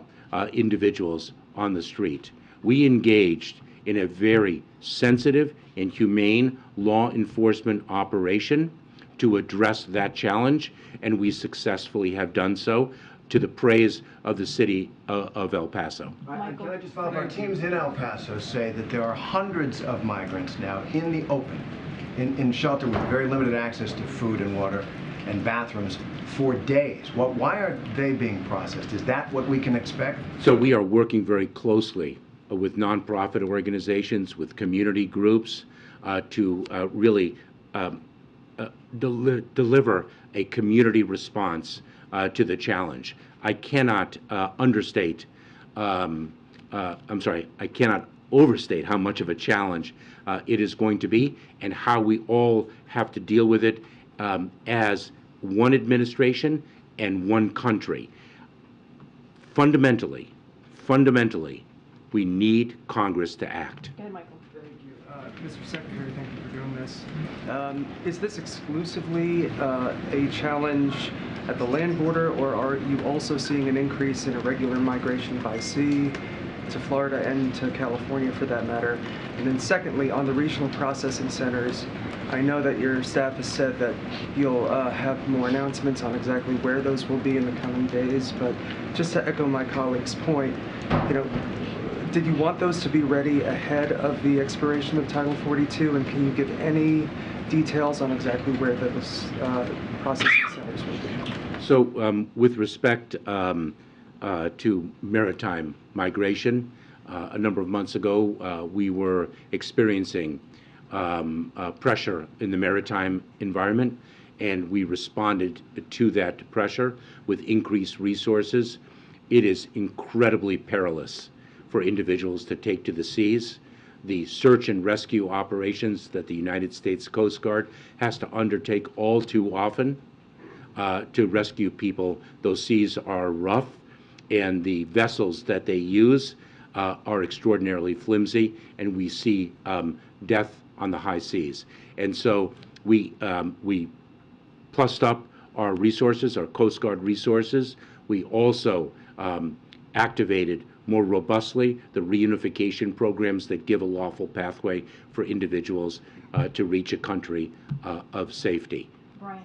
individuals on the street. We engaged in a very sensitive and humane law enforcement operation to address that challenge, and we successfully have done so to the praise of the city of El Paso. Can I just follow up? Our teams in El Paso say that there are hundreds of migrants now in the open, in shelter with very limited access to food and water and bathrooms for days. Why are they being processed? Is that what we can expect? So we are working very closely with nonprofit organizations, with community groups, to really deliver a community response to the challenge. I cannot overstate how much of a challenge it is going to be, and how we all have to deal with it as one administration and one country. Fundamentally, we need Congress to act. Go ahead, Michael. Mr. Secretary, thank you for doing this. Is this exclusively a challenge at the land border, or are you also seeing an increase in irregular migration by sea to Florida and to California for that matter? And then secondly, on the regional processing centers, I know that your staff has said that you'll have more announcements on exactly where those will be in the coming days, but just to echo my colleague's point, Did you want those to be ready ahead of the expiration of Title 42? And can you give any details on exactly where those processing centers will be? So with respect to maritime migration, a number of months ago, we were experiencing pressure in the maritime environment, and we responded to that pressure with increased resources. It is incredibly perilous for individuals to take to the seas. The search and rescue operations that the United States Coast Guard has to undertake all too often to rescue people, those seas are rough, and the vessels that they use are extraordinarily flimsy, and we see death on the high seas. And so we plussed up our resources, our Coast Guard resources. We also activated more robustly the reunification programs that give a lawful pathway for individuals to reach a country of safety. Brian.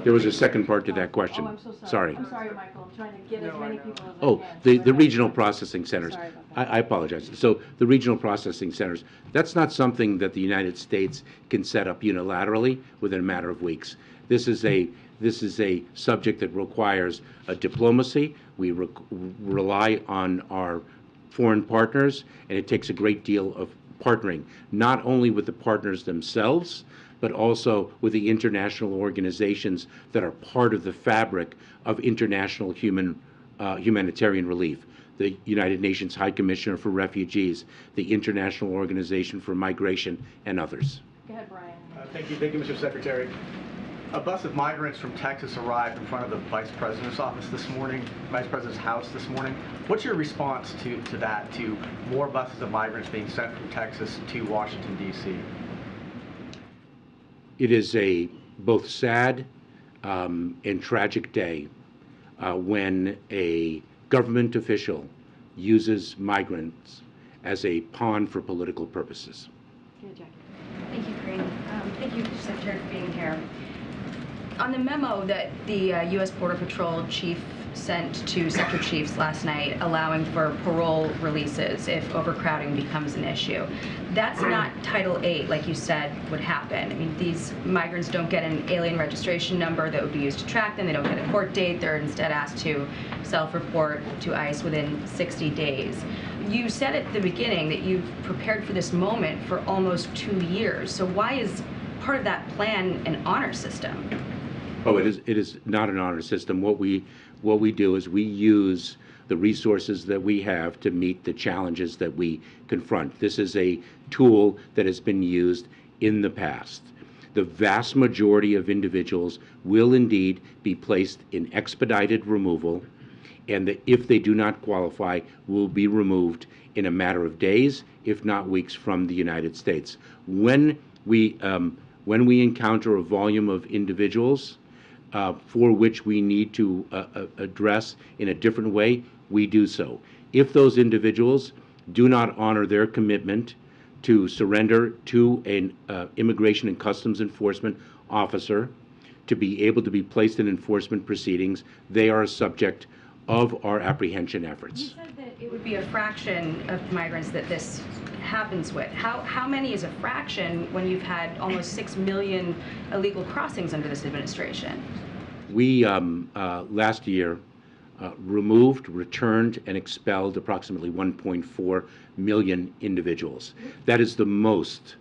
There was a second part to that question. Oh, I'm so sorry. Sorry. I'm sorry, Michael. I'm trying to get as many people as I Oh, can. the regional processing centers. Sorry about that. I apologize. So the regional processing centers, that's not something that the United States can set up unilaterally within a matter of weeks. This is a subject that requires a diplomacy. We rely on our foreign partners, and it takes a great deal of partnering, not only with the partners themselves, but also with the international organizations that are part of the fabric of international humanitarian relief. The United Nations High Commissioner for Refugees, the International Organization for Migration, and others. Go ahead, Brian. Thank you, Mr. Secretary. A bus of migrants from Texas arrived in front of the Vice President's office this morning, Vice President's house this morning. What's your response to that, to more buses of migrants being sent from Texas to Washington, D.C.? It is a both sad and tragic day when a government official uses migrants as a pawn for political purposes. Good, Jackie. Thank you, Corinne. Thank you, Secretary, for being here. On the memo that the U.S. Border Patrol chief sent to sector chiefs last night allowing for parole releases if overcrowding becomes an issue, that's not Title VIII, like you said, would happen. I mean, these migrants don't get an alien registration number that would be used to track them. They don't get a court date. They're instead asked to self-report to ICE within 60 days. You said at the beginning that you've prepared for this moment for almost 2 years. So why is part of that plan an honor system? Oh, it is not an honor system. What we do is we use the resources that we have to meet the challenges that we confront. This is a tool that has been used in the past. The vast majority of individuals will indeed be placed in expedited removal, and that if they do not qualify, will be removed in a matter of days, if not weeks, from the United States. When we encounter a volume of individuals for which we need to address in a different way, we do so. If those individuals do not honor their commitment to surrender to an immigration and customs enforcement officer to be able to be placed in enforcement proceedings, they are a subject of our apprehension efforts. You said that it would be a fraction of migrants that this happens with. How many is a fraction when you've had almost 6 million illegal crossings under this administration? We, last year, removed, returned, and expelled approximately 1.4 million individuals. That is the most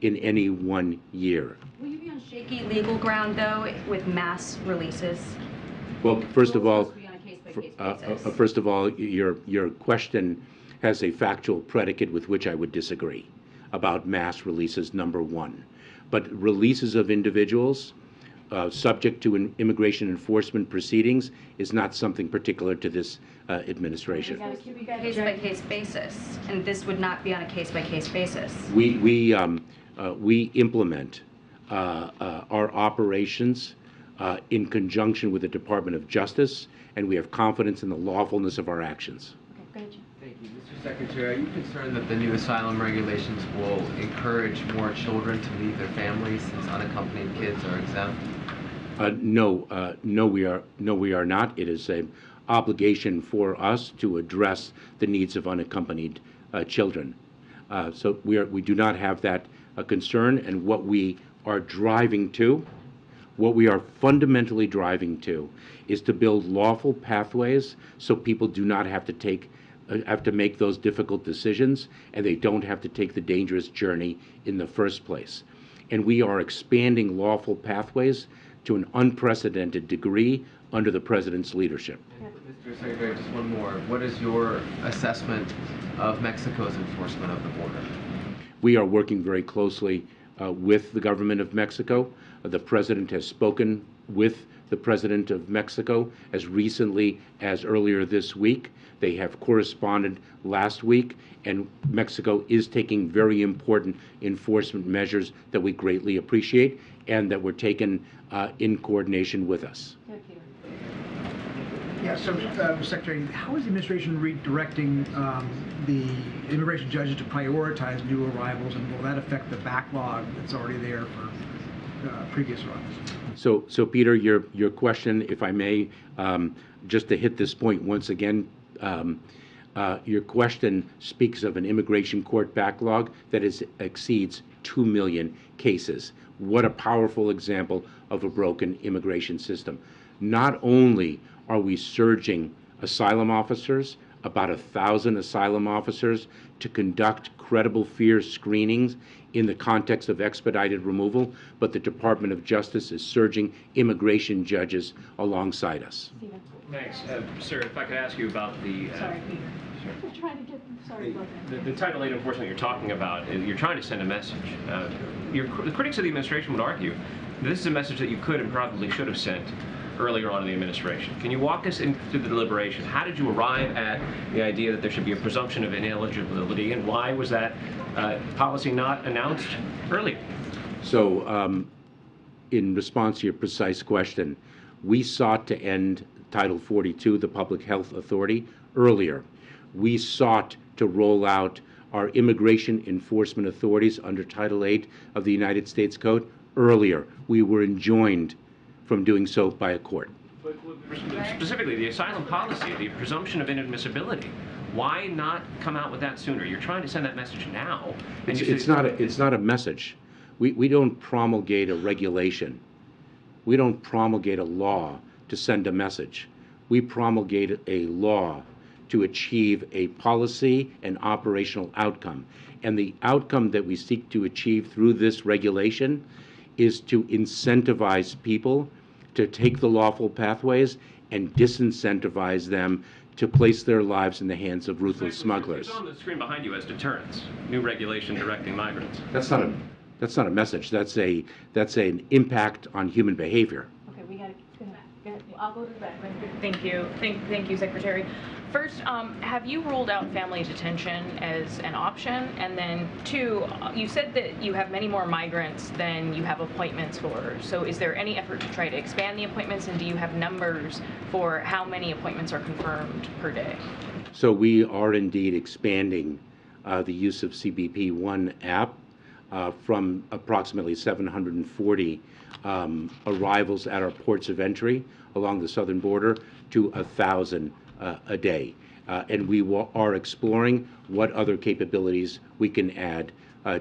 in any one year. Will you be on shaky legal ground, though, with mass releases? Well, first of all, your question has a factual predicate with which I would disagree about mass releases, number one. But releases of individuals subject to immigration enforcement proceedings is not something particular to this administration. Case-by-case basis, and this would not be on a case-by-case basis. We implement our operations in conjunction with the Department of Justice, and we have confidence in the lawfulness of our actions. Okay, go ahead, Jim. Thank you. Mr. Secretary, are you concerned that the new asylum regulations will encourage more children to leave their families since unaccompanied kids are exempt? No, we are not. It is obligation for us to address the needs of unaccompanied children. So we do not have that concern, and what we are driving to, what we are fundamentally driving to, is to build lawful pathways so people do not have to make those difficult decisions, and they don't have to take the dangerous journey in the first place. And we are expanding lawful pathways to an unprecedented degree under the President's leadership. Mr. Secretary, just one more. What is your assessment of Mexico's enforcement of the border? We are working very closely with the government of Mexico. The President has spoken with the President of Mexico as recently as earlier this week. They have corresponded last week, and Mexico is taking very important enforcement measures that we greatly appreciate and that were taken in coordination with us. Yeah, so, Secretary, how is the administration redirecting the immigration judges to prioritize new arrivals, and will that affect the backlog that's already there for previous arrivals? So Peter, your question, if I may, just to hit this point once again, your question speaks of an immigration court backlog that exceeds 2 million cases. What a powerful example of a broken immigration system. Not only are we surging asylum officers, about 1,000 asylum officers, to conduct credible fear screenings in the context of expedited removal, but the Department of Justice is surging immigration judges alongside us. Thanks. Sir, if I could ask you about the... Sorry, Peter. We're trying to get, sorry about that. The Title 8 enforcement you're talking about, you're trying to send a message. The critics of the administration would argue this is a message that you could and probably should have sent earlier on in the administration. Can you walk us into the deliberation? How did you arrive at the idea that there should be a presumption of ineligibility, and why was that policy not announced earlier? So, in response to your precise question, we sought to end Title 42, the Public Health Authority, earlier. We sought to roll out our immigration enforcement authorities under Title 8 of the United States Code earlier. We were enjoined from doing so by a court. But specifically, the asylum policy, the presumption of inadmissibility, why not come out with that sooner? You're trying to send that message now. And It's not a message. We don't promulgate a regulation. We don't promulgate a law to send a message. We promulgate a law to achieve a policy and operational outcome. And the outcome that we seek to achieve through this regulation is to incentivize people to take the lawful pathways and disincentivize them to place their lives in the hands of ruthless smugglers. It's on the screen behind you as deterrence. New regulation directing migrants. That's not a message. That's an impact on human behavior. Okay, we got to go ahead. I'll go to the back. Thank you. Thank you, Secretary. First, have you ruled out family detention as an option? And then two, you said that you have many more migrants than you have appointments for. So is there any effort to try to expand the appointments, and do you have numbers for how many appointments are confirmed per day? So we are indeed expanding the use of CBP One app from approximately 740 arrivals at our ports of entry along the southern border to 1,000 a day. And we are exploring what other capabilities we can add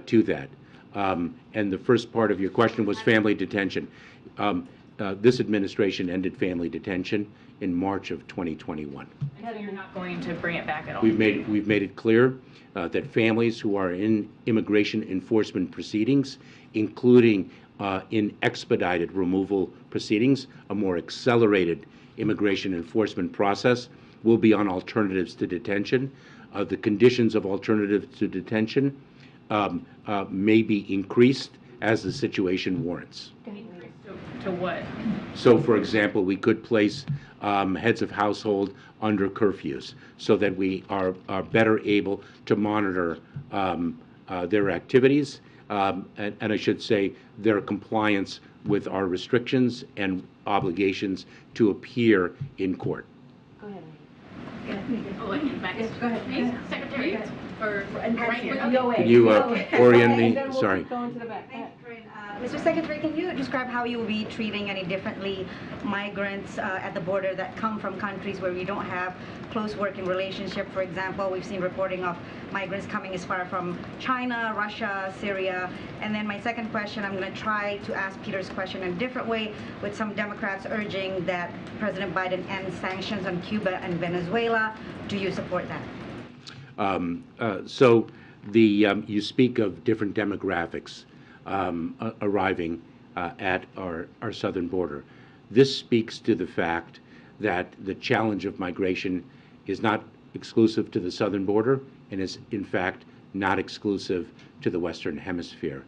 to that. And the first part of your question was family detention. This administration ended family detention in March of 2021. And so you're not going to bring it back at all? We've made it clear that families who are in immigration enforcement proceedings, including in expedited removal proceedings, a more accelerated immigration enforcement process, will be on alternatives to detention. The conditions of alternatives to detention may be increased as the situation warrants. To what? So, for example, we could place heads of household under curfews so that we are better able to monitor their activities and I should say their compliance with our restrictions and obligations to appear in court. Go ahead. Go ahead. Secretary, or VOA. Can you orient me? Sorry. Go into the back. Mr. Secretary, can you describe how you will be treating any differently migrants at the border that come from countries where we don't have close working relationship? For example, we've seen reporting of migrants coming as far from China, Russia, Syria. And then my second question, I'm going to try to ask Peter's question in a different way, with some Democrats urging that President Biden end sanctions on Cuba and Venezuela. Do you support that? You speak of different demographics arriving at our southern border. This speaks to the fact that the challenge of migration is not exclusive to the southern border and is, in fact, not exclusive to the Western Hemisphere.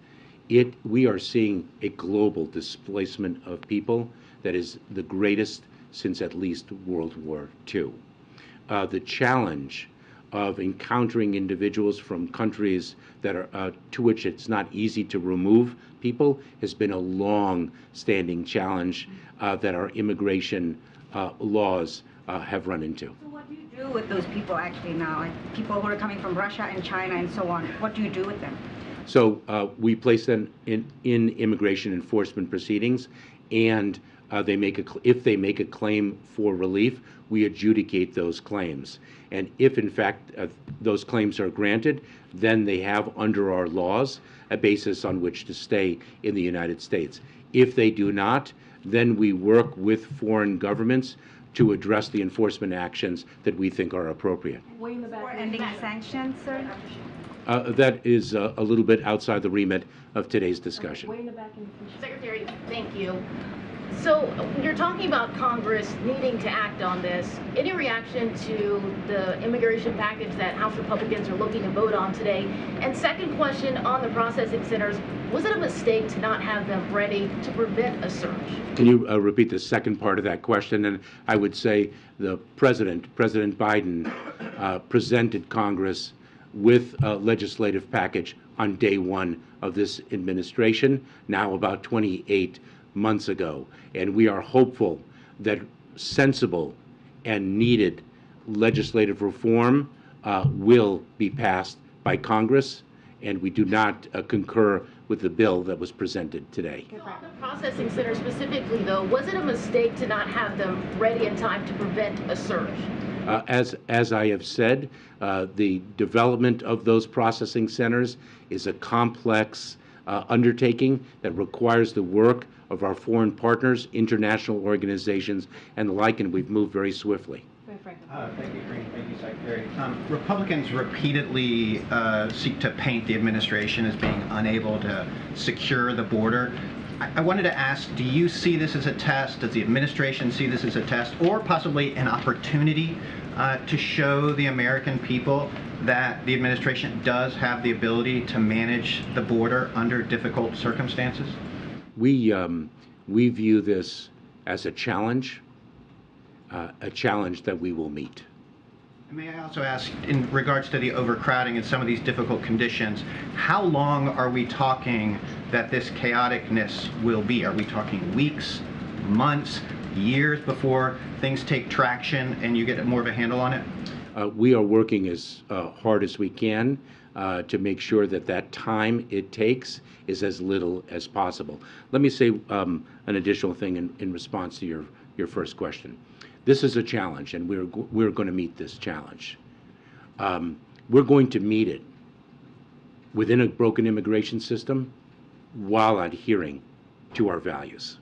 We are seeing a global displacement of people that is the greatest since at least World War II. The challenge of encountering individuals from countries that are to which it's not easy to remove people has been a long-standing challenge that our immigration laws have run into. So what do you do with those people actually now, like people who are coming from Russia and China and so on? What do you do with them? So we place them in immigration enforcement proceedings, and if they make a claim for relief, we adjudicate those claims. And if, in fact, those claims are granted, then they have, under our laws, a basis on which to stay in the United States. If they do not, then we work with foreign governments to address the enforcement actions that we think are appropriate. For ending sanctions, sir? That is a little bit outside the remit of today's discussion. Secretary, thank you. So you're talking about Congress needing to act on this. Any reaction to the immigration package that House Republicans are looking to vote on today? And second question on the processing centers, was it a mistake to not have them ready to prevent a surge? Can you repeat the second part of that question? And I would say President Biden, presented Congress with a legislative package on day one of this administration, now about 28 months ago. And we are hopeful that sensible and needed legislative reform will be passed by Congress, and we do not concur with the bill that was presented today. On the processing center specifically, though, was it a mistake to not have them ready in time to prevent a surge? As I have said, the development of those processing centers is a complex undertaking that requires the work of our foreign partners, international organizations, and the like, and we've moved very swiftly. Thank you, Green. Thank you, Secretary. Republicans repeatedly seek to paint the administration as being unable to secure the border. I wanted to ask, do you see this as a test? Does the administration see this as a test, or possibly an opportunity to show the American people that the administration does have the ability to manage the border under difficult circumstances? We view this as a challenge that we will meet. May I also ask, in regards to the overcrowding and some of these difficult conditions, how long are we talking that this chaoticness will be? Are we talking weeks, months, years before things take traction and you get more of a handle on it? We are working as hard as we can to make sure that time it takes is as little as possible. Let me say an additional thing in response to your first question. This is a challenge, and we're going to meet this challenge. We're going to meet it within a broken immigration system while adhering to our values.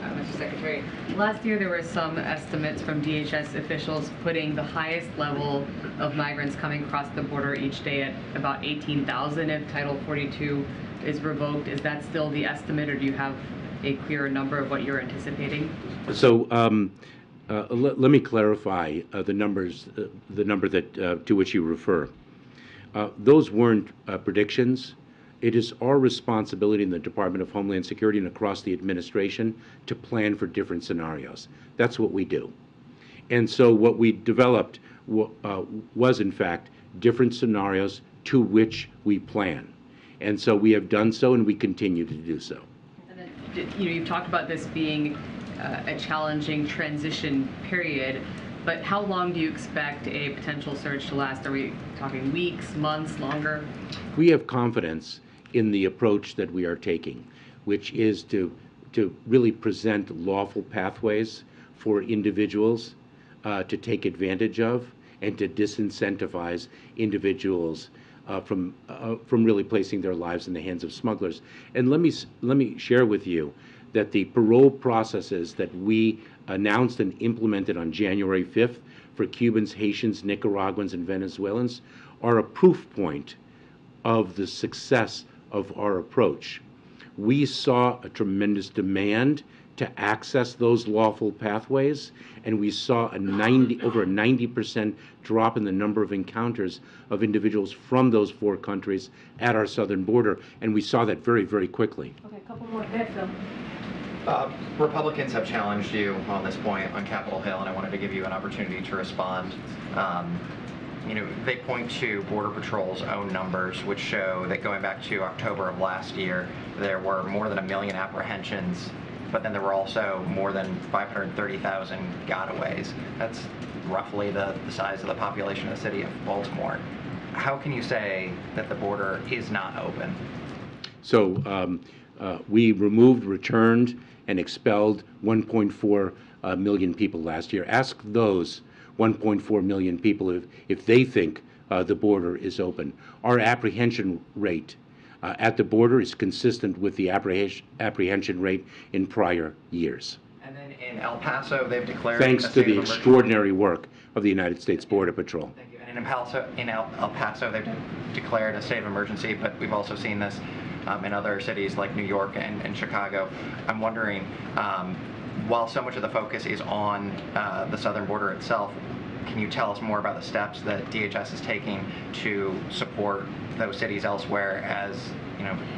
Mr. Secretary, last year there were some estimates from DHS officials putting the highest level of migrants coming across the border each day at about 18,000 if Title 42 is revoked. Is that still the estimate, or do you have a clearer number of what you're anticipating? So let me clarify the number that to which you refer. Those weren't predictions. It is our responsibility in the Department of Homeland Security and across the administration to plan for different scenarios. That's what we do. And so what we developed was, in fact, different scenarios to which we plan. And so we have done so, and we continue to do so. And then, you've talked about this being a challenging transition period, but how long do you expect a potential surge to last? Are we talking weeks, months, longer? We have confidence in the approach that we are taking, which is to really present lawful pathways for individuals to take advantage of and to disincentivize individuals from really placing their lives in the hands of smugglers. And let me share with you that the parole processes that we announced and implemented on January 5th for Cubans, Haitians, Nicaraguans, and Venezuelans are a proof point of the success of our approach. We saw a tremendous demand to access those lawful pathways, and we saw over a 90% drop in the number of encounters of individuals from those 4 countries at our southern border, and we saw that very, very quickly. Okay, a couple more. Go ahead, Phil. Republicans have challenged you on this point on Capitol Hill, and I wanted to give you an opportunity to respond. They point to Border Patrol's own numbers, which show that going back to October of last year, there were more than 1 million apprehensions, but then there were also more than 530,000 gotaways. That's roughly the size of the population of the city of Baltimore. How can you say that the border is not open? So we removed, returned, and expelled 1.4 million people last year. Ask those 1.4 million people if they think the border is open. Our apprehension rate at the border is consistent with the apprehension rate in prior years. And then in El Paso, they've declared thanks to the extraordinary work of the United States Border Patrol. Thank you. And in El Paso, they've declared a state of emergency, but we've also seen this in other cities like New York and Chicago. I'm wondering, while so much of the focus is on the southern border itself, can you tell us more about the steps that DHS is taking to support those cities elsewhere, as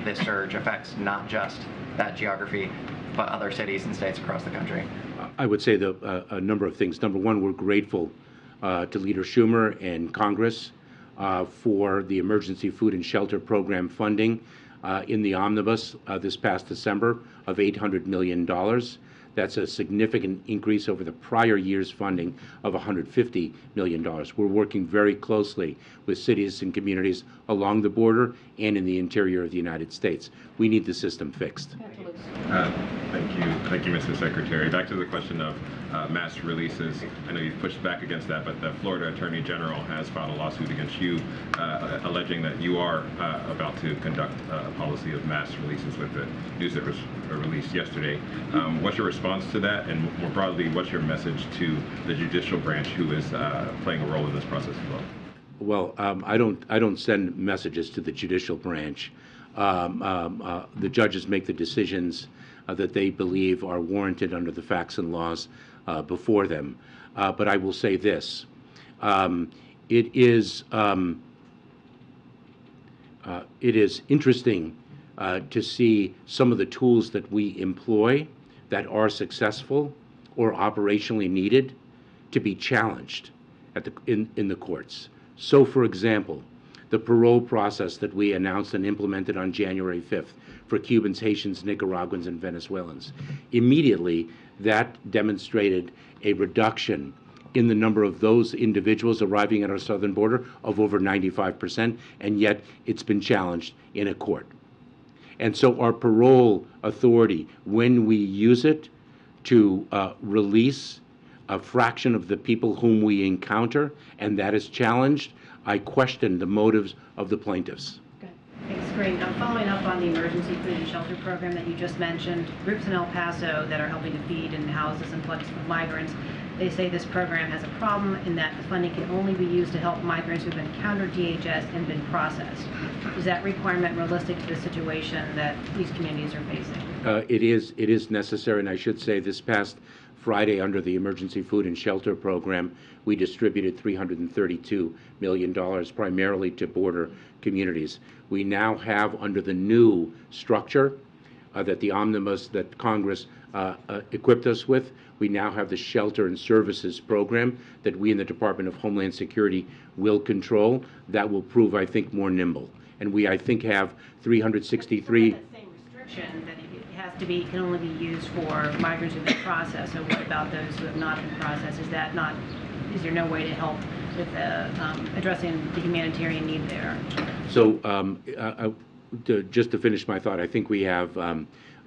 this surge affects not just that geography, but other cities and states across the country? I would say a number of things. Number one, we're grateful to Leader Schumer and Congress for the Emergency Food and Shelter Program funding in the omnibus this past December of $800 million. That's a significant increase over the prior year's funding of $150 million. We're working very closely with cities and communities along the border and in the interior of the United States. We need the system fixed. Thank you, Mr. Secretary. Back to the question of mass releases. I know you've pushed back against that, but the Florida Attorney General has filed a lawsuit against you, alleging that you are about to conduct a policy of mass releases with the news that was released yesterday. What's your response to that, and more broadly, what's your message to the judicial branch, who is playing a role in this process as well? Well, I don't send messages to the judicial branch. The judges make the decisions that they believe are warranted under the facts and laws before them. But I will say this: it is interesting to see some of the tools that we employ that are successful or operationally needed to be challenged in the courts. So, for example, the parole process that we announced and implemented on January 5th for Cubans, Haitians, Nicaraguans, and Venezuelans. Immediately, that demonstrated a reduction in the number of those individuals arriving at our southern border of over 95%, and yet it's been challenged in a court. And so our parole authority, when we use it to release a fraction of the people whom we encounter, and that is challenged, I question the motives of the plaintiffs. Thanks, great. Following up on the emergency food and shelter program that you just mentioned, groups in El Paso that are helping to feed and house this influx of migrants, they say this program has a problem in that the funding can only be used to help migrants who have encountered DHS and been processed. Is that requirement realistic to the situation that these communities are facing? It is necessary, and I should say this past Friday, under the Emergency Food and Shelter Program, we distributed $332 million primarily to border communities. We now have, under the new structure that the omnibus that Congress equipped us with, we now have the Shelter and Services Program that we in the Department of Homeland Security will control. That will prove, I think, more nimble. And we, I think, have 363... That same restriction that it has to be, can only be used for migrants who have been processed. So what about those who have not been processed? Is that not, is there no way to help with addressing the humanitarian need there? So just to finish my thought, I think we have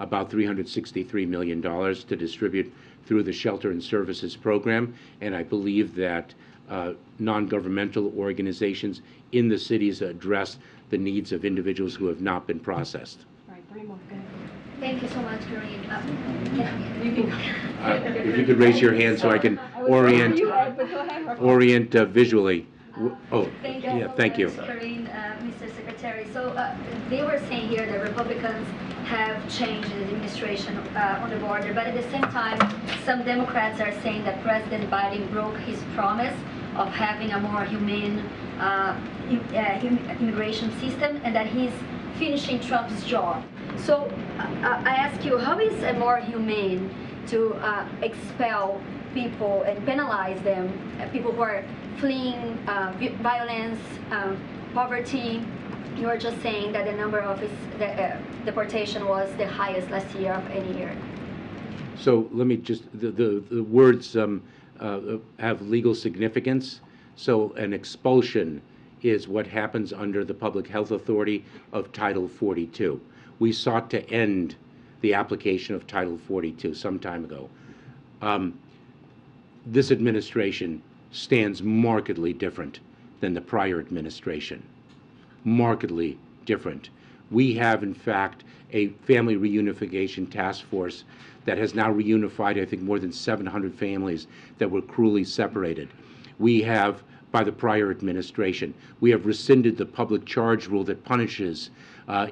about $363 million to distribute through the Shelter and Services Program, and I believe that non-governmental organizations in the cities address the needs of individuals who have not been processed. Thank you so much, Corinne. If you could raise your hand so I can orient visually. Thank you yeah, so thank you. much, Corinne, Mr. Secretary. So they were saying here that Republicans have changed the administration on the border, but at the same time, some Democrats are saying that President Biden broke his promise of having a more humane immigration system, and that he's finishing Trump's job. So I ask you, how is it more humane to expel people and penalize them, people who are fleeing violence, poverty? You were just saying that the number of deportation was the highest last year of any year. So let me just, the words have legal significance. So an expulsion is what happens under the Public Health Authority of Title 42. We sought to end the application of Title 42 some time ago. This administration stands markedly different than the prior administration. Markedly different. We have, in fact, a family reunification task force that has now reunified, I think, more than 700 families that were cruelly separated. We have, by the prior administration, we have rescinded the public charge rule that punishes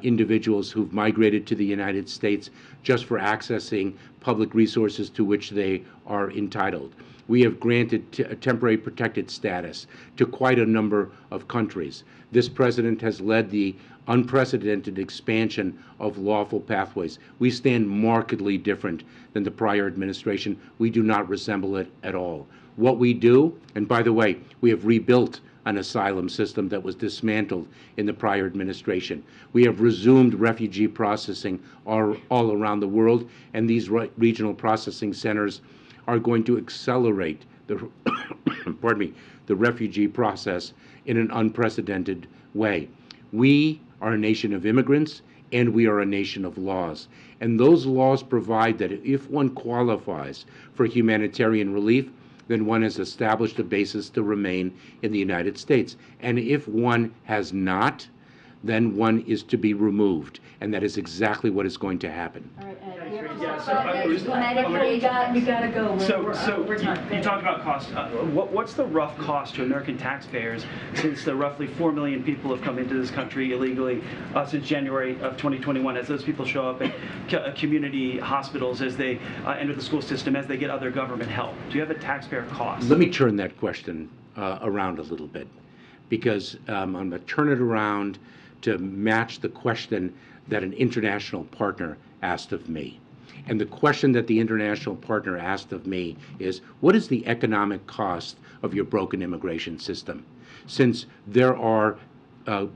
individuals who've migrated to the United States just for accessing public resources to which they are entitled. We have granted temporary protected status to quite a number of countries. This president has led the unprecedented expansion of lawful pathways. We stand markedly different than the prior administration. We do not resemble it at all. What we do, and by the way, we have rebuilt an asylum system that was dismantled in the prior administration. We have resumed refugee processing all around the world, and these regional processing centers are going to accelerate the, pardon me, the refugee process in an unprecedented way. We are a nation of immigrants, and we are a nation of laws. And those laws provide that if one qualifies for humanitarian relief, then one has established a basis to remain in the United States. And if one has not, then one is to be removed. And that is exactly what is going to happen. You gotta go. We're done. You talked about cost. What's the rough cost to American taxpayers since the roughly 4 million people have come into this country illegally since January of 2021, as those people show up at community hospitals, as they enter the school system, as they get other government help? Do you have a taxpayer cost? Let me turn that question around a little bit, because I'm going to turn it around to match the question that an international partner asked of me. And the question that the international partner asked of me is, what is the economic cost of your broken immigration system? Since there are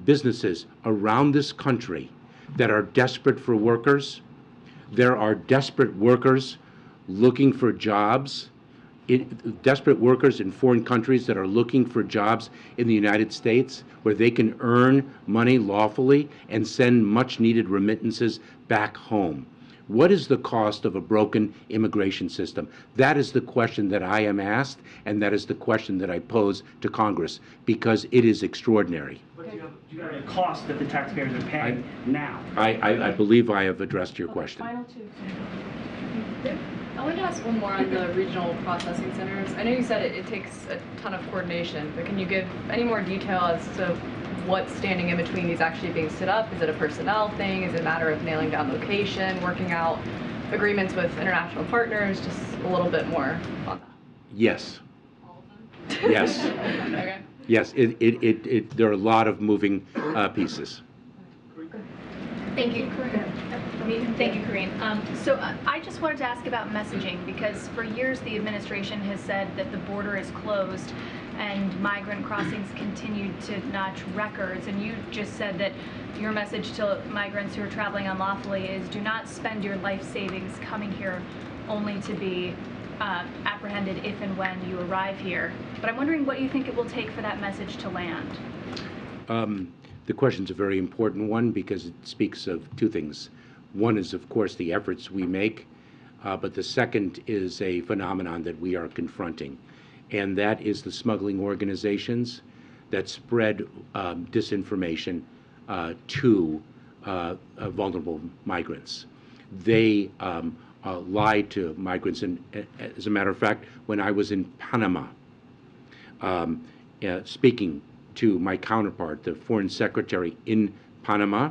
businesses around this country that are desperate for workers, there are desperate workers looking for jobs, desperate workers in foreign countries that are looking for jobs in the United States where they can earn money lawfully and send much needed remittances back home. What is the cost of a broken immigration system? That is the question that I am asked, and that is the question that I pose to Congress, because it is extraordinary. But you have a cost that the taxpayers are paying now. I believe I have addressed your question. Final two. I wanted to ask one more on the regional processing centers. I know you said it takes a ton of coordination, but can you give any more detail as to what's standing in between these actually being stood up? Is it a personnel thing? Is it a matter of nailing down location, working out agreements with international partners? Just a little bit more on that. Yes. Yes. Okay. Yes, there are a lot of moving pieces. Thank you. Thank you, Corinne. So I just wanted to ask about messaging, because for years the administration has said that the border is closed and migrant crossings continue to notch records. And you just said that your message to migrants who are traveling unlawfully is, do not spend your life savings coming here only to be apprehended if and when you arrive here. But I'm wondering what you think it will take for that message to land. The question's a very important one because it speaks of two things. One is, of course, the efforts we make, but the second is a phenomenon that we are confronting, and that is the smuggling organizations that spread disinformation to vulnerable migrants. They lie to migrants, and as a matter of fact, when I was in Panama, speaking to my counterpart, the Foreign Secretary in Panama,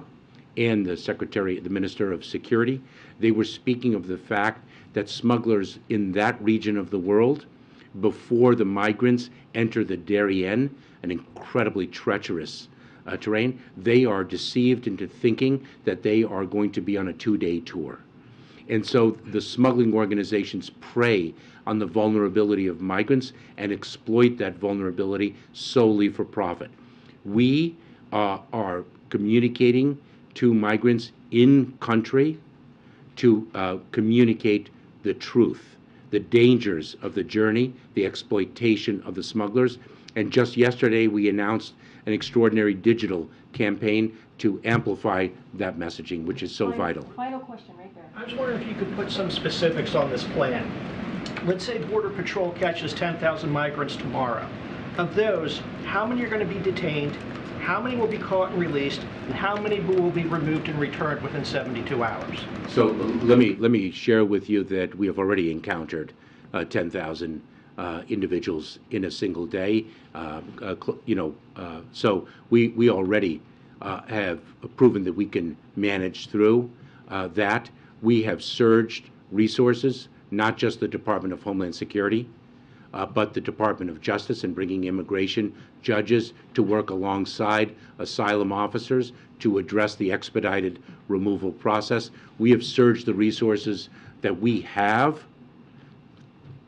and the Minister of Security, they were speaking of the fact that smugglers in that region of the world, before the migrants enter the Darien, an incredibly treacherous terrain, they are deceived into thinking that they are going to be on a 2-day tour. And so the smuggling organizations prey on the vulnerability of migrants and exploit that vulnerability solely for profit. We are communicating to migrants in country to communicate the truth, the dangers of the journey, the exploitation of the smugglers. And just yesterday we announced an extraordinary digital campaign to amplify that messaging, which is so vital. Final question right there. I was wondering if you could put some specifics on this plan. Let's say Border Patrol catches 10,000 migrants tomorrow. Of those, how many are going to be detained? How many will be caught and released, and how many will be removed and returned within 72 hours? So let me share with you that we have already encountered 10,000 individuals in a single day. So we already have proven that we can manage through that. We have surged resources, not just the Department of Homeland Security, but the Department of Justice, and bringing immigration judges to work alongside asylum officers to address the expedited removal process. We have surged the resources that we have,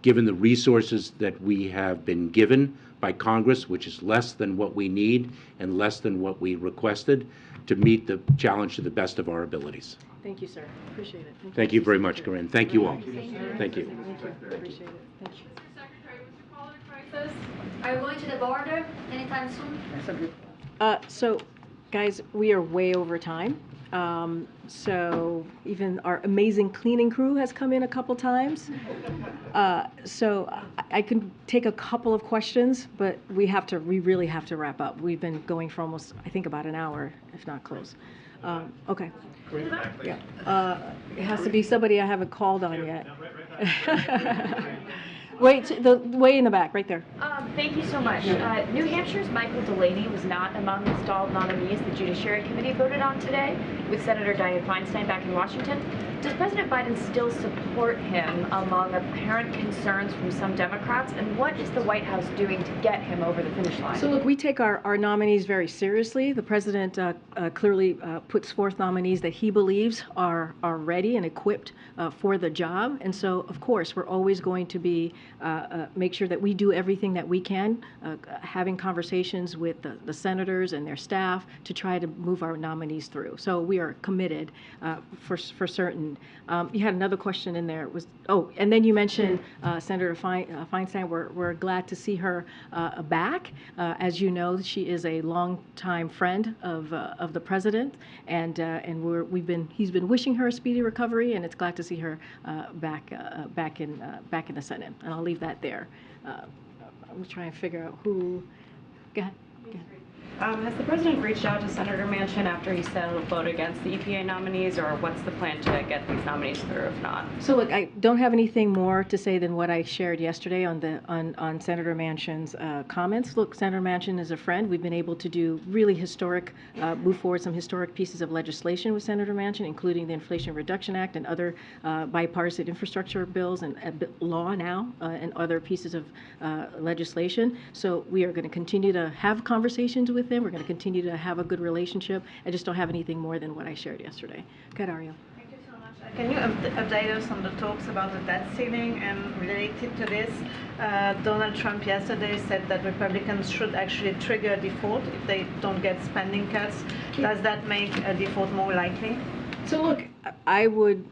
given the resources that we have been given by Congress, which is less than what we need and less than what we requested, to meet the challenge to the best of our abilities. Thank you, sir. Appreciate it. Thank you very much, Corinne. Thank you all. Thank you. Appreciate it. Thank you. Are you going to the border anytime soon? So, guys, we are way over time. So even our amazing cleaning crew has come in a couple times. So I can take a couple of questions, but we really have to wrap up. We've been going for almost, I think, about an hour, if not close. Okay. Yeah. It has to be somebody I haven't called on yet. Wait, the way in the back, right there. Thank you so much. New Hampshire's Michael Delaney was not among the stalled nominees the Judiciary Committee voted on today with Senator Dianne Feinstein back in Washington. Does President Biden still support him among apparent concerns from some Democrats? And what is the White House doing to get him over the finish line? So look, we take our nominees very seriously. The president clearly puts forth nominees that he believes are ready and equipped for the job. And so, of course, we're always going to be make sure that we do everything that we can, having conversations with the senators and their staff to try to move our nominees through. So we are committed for certain. You had another question in there. And then you mentioned Senator Feinstein. We're glad to see her back. As you know, she is a longtime friend of the president, and he's been wishing her a speedy recovery, and it's glad to see her back in the Senate. And I'll leave that there. I'm trying to figure out who. Go ahead. Has the president reached out to Senator Manchin after he said he'll vote against the EPA nominees, or what's the plan to get these nominees through if not? So look, I don't have anything more to say than what I shared yesterday on Senator Manchin's comments. Look, Senator Manchin is a friend. We've been able to do really historic, move forward some historic pieces of legislation with Senator Manchin, including the Inflation Reduction Act and other bipartisan infrastructure bills and law now and other pieces of legislation. So we are going to continue to have conversations with them. We're going to continue to have a good relationship. I just don't have anything more than what I shared yesterday. Go ahead, Ariel. Thank you so much. Can you update us on the talks about the debt ceiling? And related to this, Donald Trump yesterday said that Republicans should actually trigger default if they don't get spending cuts. Does that make a default more likely? So look, I would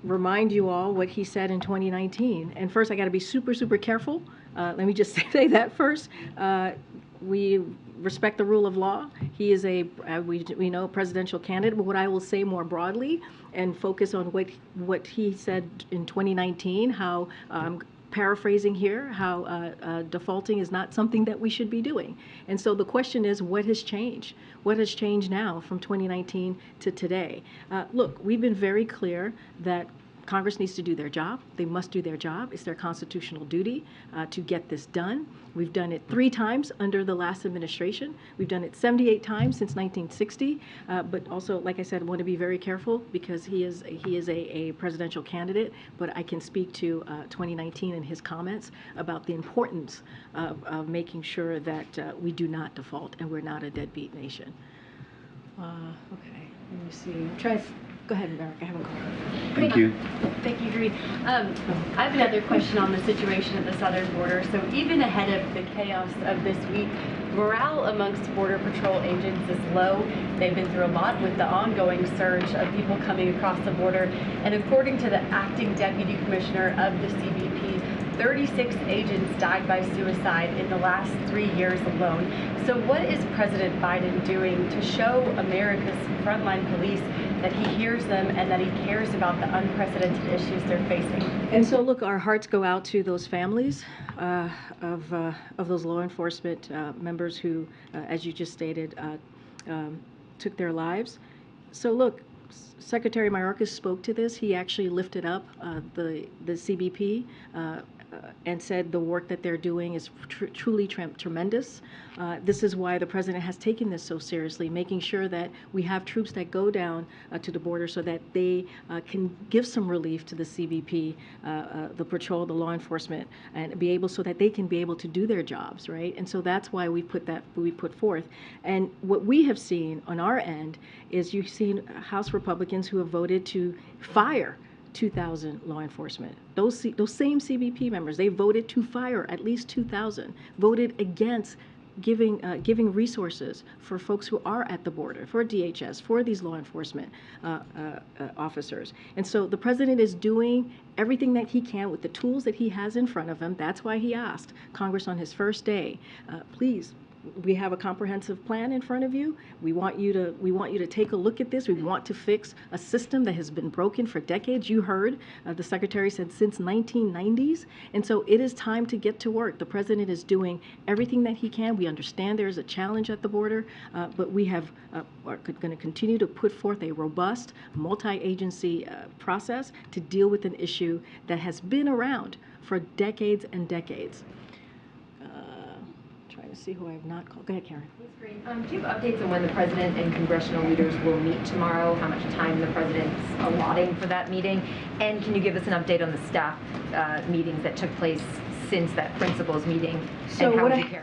remind you all what he said in 2019. And first, I got to be super, super careful. Let me just say that first. We respect the rule of law. He is we know, a presidential candidate, but what I will say more broadly and focus on what he said in 2019, how paraphrasing here, how defaulting is not something that we should be doing. And so the question is, what has changed? What has changed now from 2019 to today? Look, we've been very clear that Congress needs to do their job. They must do their job. It's their constitutional duty to get this done. We've done it 3 times under the last administration. We've done it 78 times since 1960. But also, like I said, I want to be very careful because he is a presidential candidate. But I can speak to 2019 and his comments about the importance of making sure that we do not default and we're not a deadbeat nation. Okay, let me see. Go ahead, Eric. I haven't called. Thank you. Thank you, Green. I have another question on the situation at the southern border. So even ahead of the chaos of this week, morale amongst Border Patrol agents is low. They've been through a lot with the ongoing surge of people coming across the border. And according to the acting deputy commissioner of the CBP, 36 agents died by suicide in the last 3 years alone. So what is President Biden doing to show America's frontline police that he hears them and that he cares about the unprecedented issues they're facing? And so, look, our hearts go out to those families of those law enforcement members who, as you just stated, took their lives. So, look, Secretary Mayorkas spoke to this. He actually lifted up the CBP and said the work that they're doing is truly tremendous. This is why the president has taken this so seriously, making sure that we have troops that go down to the border so that they can give some relief to the CBP, the patrol, the law enforcement, and be able so that they can be able to do their jobs, right? And so that's why we put forth. And what we have seen on our end is you've seen House Republicans who have voted to fire 2,000 law enforcement. Those same CBP members, they voted to fire at least 2,000, voted against giving resources for folks who are at the border, for DHS, for these law enforcement officers. And so the president is doing everything that he can with the tools that he has in front of him. That's why he asked Congress on his first day, please, we have a comprehensive plan in front of you. We want you to take a look at this. We want to fix a system that has been broken for decades. You heard the secretary said since 1990s. And so it is time to get to work. The president is doing everything that he can. We understand there is a challenge at the border, but we are going to continue to put forth a robust multi-agency process to deal with an issue that has been around for decades and decades. Trying to see who I have not called. Go ahead, Karen. Thanks, Green. Do you have updates on when the president and congressional leaders will meet tomorrow? How much time the president's allotting for that meeting? And can you give us an update on the staff meetings that took place since that principals meeting? So and how would you care?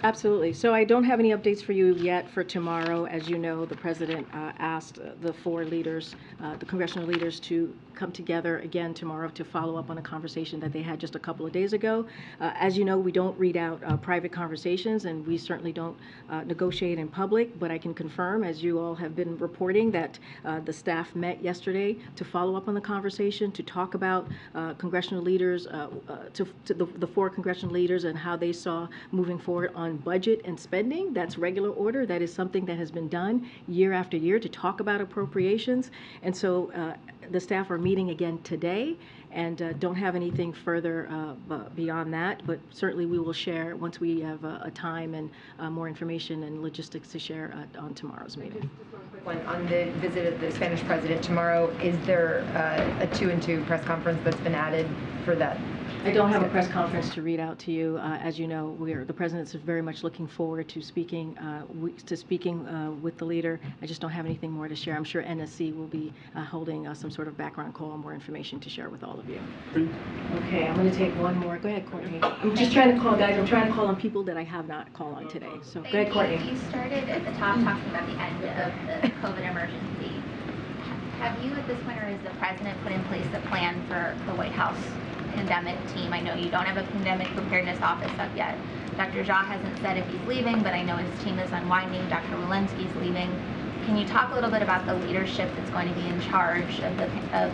Absolutely. So I don't have any updates for you yet for tomorrow. As you know, the president asked the 4 leaders, the congressional leaders, to come together again tomorrow to follow up on a conversation that they had just a couple of days ago. As you know, we don't read out private conversations, and we certainly don't negotiate in public, but I can confirm, as you all have been reporting, that the staff met yesterday to follow up on the conversation, to talk about congressional leaders, to the 4 congressional leaders and how they saw moving forward on budget and spending. That's regular order. That is something that has been done year after year to talk about appropriations. And so the staff are meeting again today and don't have anything further beyond that, but certainly we will share once we have a time and more information and logistics to share on tomorrow's meeting. Just one quick one. On the visit of the Spanish president tomorrow, is there a 2-and-2 press conference that's been added for that? I don't have a press conference to read out to you. As you know, the president is very much looking forward to speaking with the leader. I just don't have anything more to share. I'm sure NSC will be holding some sort of background call and more information to share with all of you. Okay, I'm going to take one more. Go ahead, Courtney. I'm just trying to call, guys. I'm trying to call on people that I have not called on today. So go ahead, Courtney. You started at the top talking about the end of the COVID emergency. Have you, at this point, or has the president put in place a plan for the White House pandemic team? I know you don't have a pandemic preparedness office up yet. Dr. Jha hasn't said if he's leaving, but I know his team is unwinding. Dr. Walensky's leaving. Can you talk a little bit about the leadership that's going to be in charge of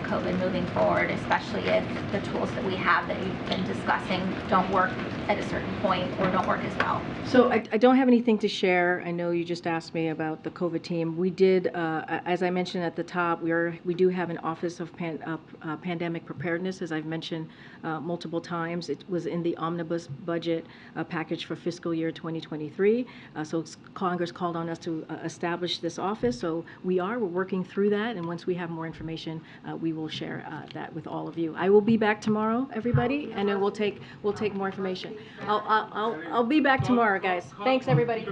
COVID moving forward, especially if the tools that we have that you've been discussing don't work at a certain point or don't work as well? So I don't have anything to share. I know you just asked me about the COVID team. We did, as I mentioned at the top, we do have an Office of Pandemic Preparedness, as I've mentioned multiple times. It was in the omnibus budget package for fiscal year 2023. So Congress called on us to establish this office. So we're working through that, and once we have more information, we will share that with all of you. I will be back tomorrow, everybody, and then we'll take more information. I'll be back tomorrow, guys. Thanks, everybody.